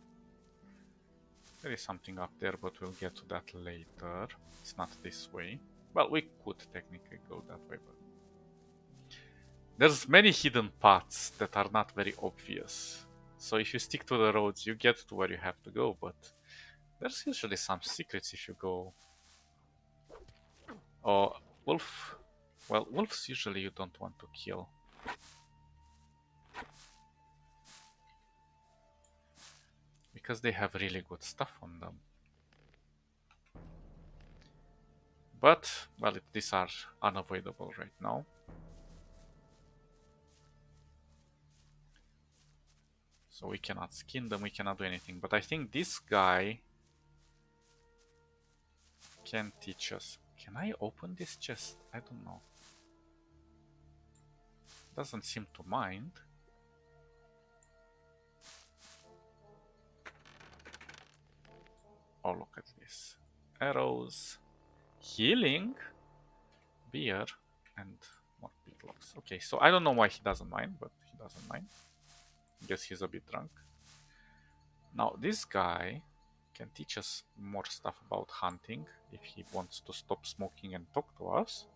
There is something up there, but we'll get to that later. It's not this way. Well, we could technically go that way, but... There's many hidden paths that are not very obvious. So if you stick to the roads, you get to where you have to go, but... There's usually some secrets if you go... Oh, wolf... Well, wolves usually you don't want to kill. Because they have really good stuff on them. But, well, these are unavoidable right now. So we cannot skin them, we cannot do anything. But I think this guy can teach us. Can I open this chest? I don't know. Doesn't seem to mind. Oh, look at this. Arrows. Healing. Beer. And more picklocks. Okay, so I don't know why he doesn't mind, but he doesn't mind. Guess he's a bit drunk. Now, this guy can teach us more stuff about hunting if he wants to stop smoking and talk to us.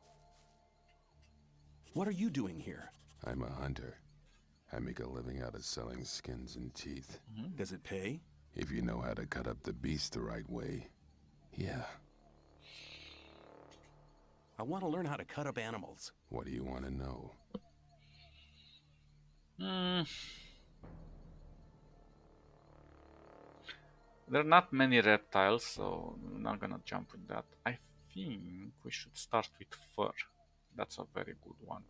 What are you doing here?
I'm a hunter. I make a living out of selling skins and teeth.
Does it pay?
If you know how to cut up the beast the right way, yeah.
I want to learn how to cut up animals.
What do you want to know?
There are not many reptiles, so I'm not gonna jump with that. I think we should start with fur. That's a very good one.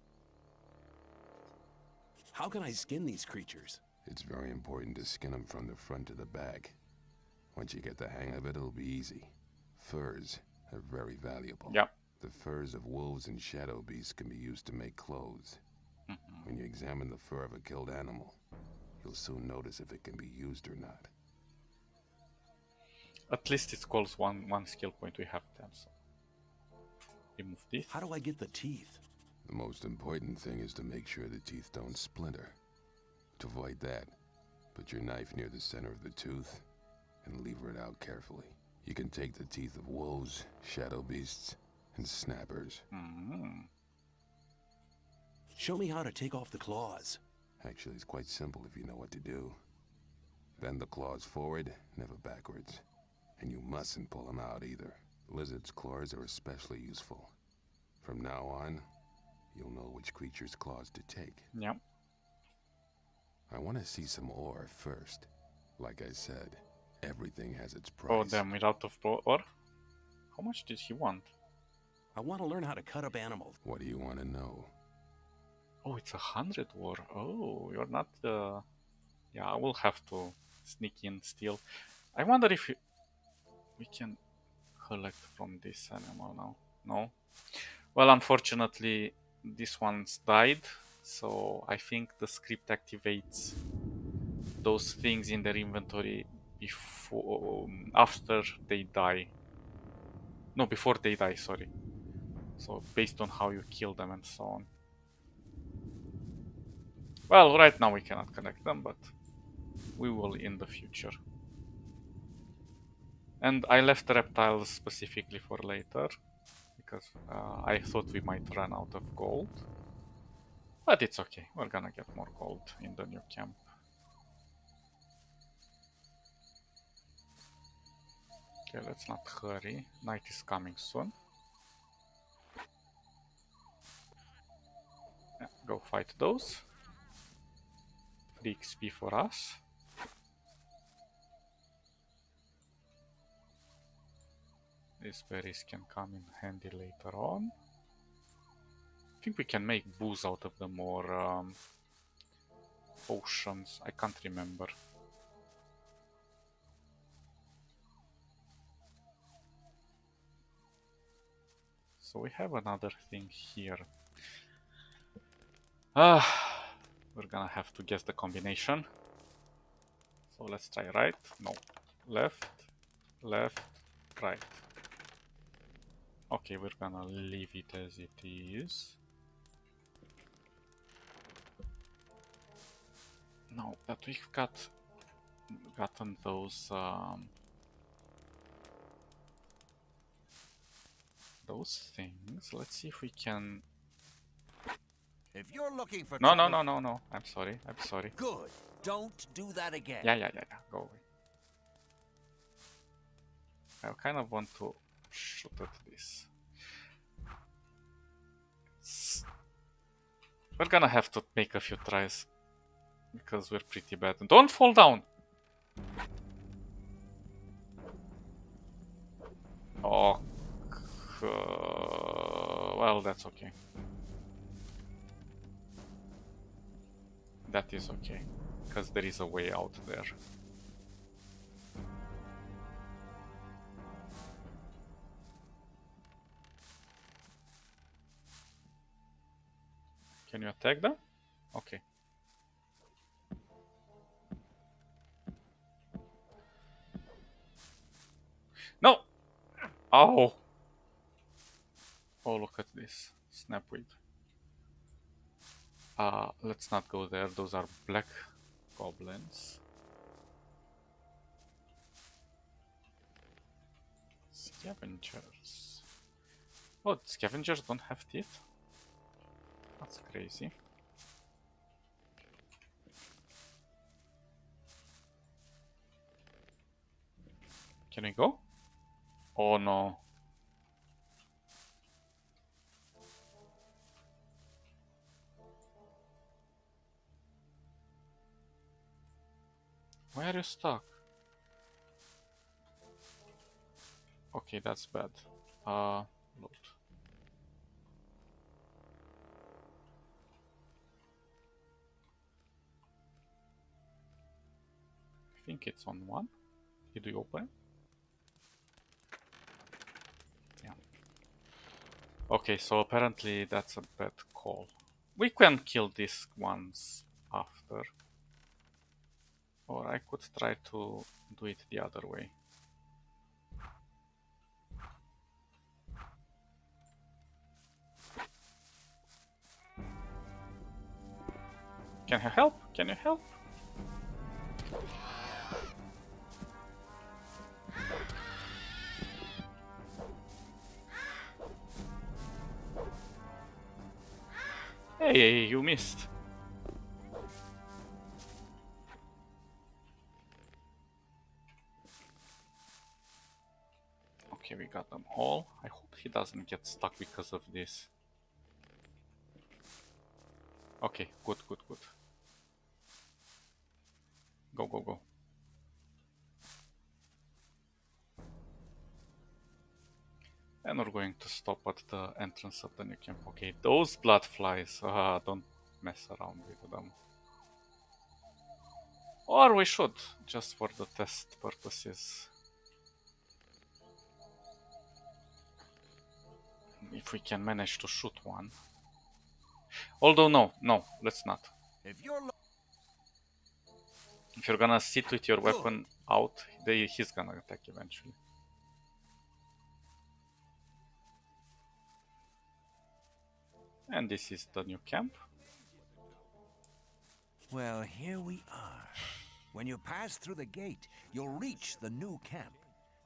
How can I skin these creatures?
It's very important to skin them from the front to the back. Once you get the hang of it, it'll be easy. Furs are very valuable.
Yep.
The furs of wolves and shadow beasts can be used to make clothes. When you examine the fur of a killed animal, you'll soon notice if it can be used or not.
At least it calls one skill point. We have 10, so remove this.
How do I get the teeth?
The most important thing is to make sure the teeth don't splinter. To avoid that, put your knife near the center of the tooth and lever it out carefully. You can take the teeth of wolves, shadow beasts, and snappers.
Show me how to take off the claws.
Actually, it's quite simple if you know what to do. Bend the claws forward, never backwards. And you mustn't pull them out either. Lizards' claws are especially useful. From now on, you'll know which creature's claws to take.
Yep.
I want to see some ore first. Like I said, everything has its price.
Oh, damn, we're out of ore? How much did he want?
I want to learn how to cut up animals.
What do you want to know?
Oh, it's 100 ore. Oh, you're not... Yeah, I will have to sneak in still. I wonder if we can collect from this animal now. No? Well, unfortunately, this one's died. So I think the script activates those things in their inventory before, after they die. No, before they die, sorry. So based on how you kill them and so on. Well, right now we cannot connect them, but we will in the future. And I left the reptiles specifically for later, because I thought we might run out of gold. But it's okay, we're gonna get more gold in the new camp. Okay, let's not hurry. Night is coming soon. Yeah, go fight those. 3 XP for us. These berries can come in handy later on. I think we can make booze out of them or potions. I can't remember. So we have another thing here. We're gonna have to guess the combination. So let's try right. No. Left. Left. Right. Okay, we're gonna leave it as it is. Now that we've gotten those things, let's see if we can.
If you're looking for
No,
trouble...
no. I'm sorry.
Good. Don't do that again.
Yeah. Go away. I kind of want to shoot at this. We're gonna have to make a few tries because we're pretty bad. Don't fall down! Oh, well, that's okay. That is okay, because there is a way out there. Can you attack them? Okay. No! Oh! Oh, look at this. Snapweed. Let's not go there. Those are black goblins. Scavengers. Oh, scavengers don't have teeth? That's crazy. Can we go? Oh no. Why are you stuck? Okay, that's bad. Load. I think it's on one. Did we open it? Yeah. Okay, so apparently that's a bad call. We can kill these ones after. Or I could try to do it the other way. Can you help? Can you help? Hey, you missed. Okay, we got them all. I hope he doesn't get stuck because of this. Okay, good. Go. And we're going to stop at the entrance of the new camp. Okay, those blood flies. Don't mess around with them. Or we should, just for the test purposes. If we can manage to shoot one. Although no, let's not.
If you're
If you're gonna sit with your weapon out, he's gonna attack eventually. And this is the new camp.
Well, here we are. When you pass through the gate, you'll reach the new camp.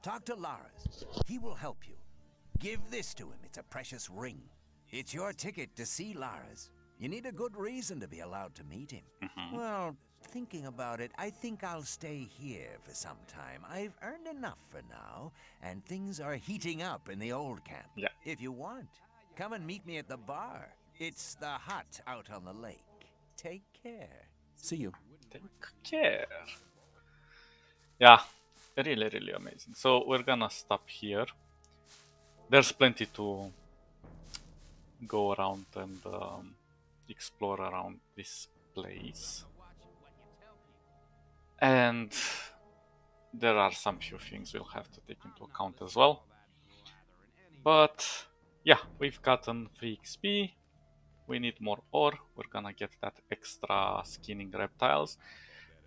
Talk to Lars. He will help you. Give this to him. It's a precious ring. It's your ticket to see Lars. You need a good reason to be allowed to meet him. Well, thinking about it, I think I'll stay here for some time. I've earned enough for now, and things are heating up in the old camp.
Yeah.
If you want, come and meet me at the bar. It's the hut out on the lake. Take care.
See you.
Take care. Yeah, really, really amazing. So we're gonna stop here. There's plenty to go around and explore around this place. And there are some few things we'll have to take into account as well. But yeah, we've gotten 3 XP. We need more ore. We're gonna get that extra skinning reptiles.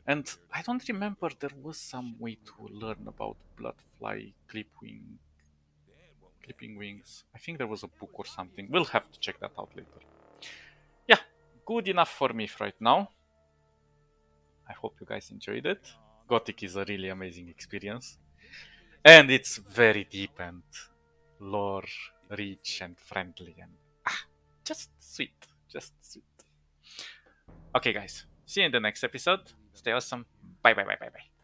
And I don't remember there was some way to learn about bloodfly clipping wings. I think there was a book or something. We'll have to check that out later. Yeah, good enough for me right now. I hope you guys enjoyed it. Gothic is a really amazing experience. And it's very deep and lore rich and friendly and just sweet. Just sweet. Okay guys, see you in the next episode. Stay awesome. Bye bye bye bye bye.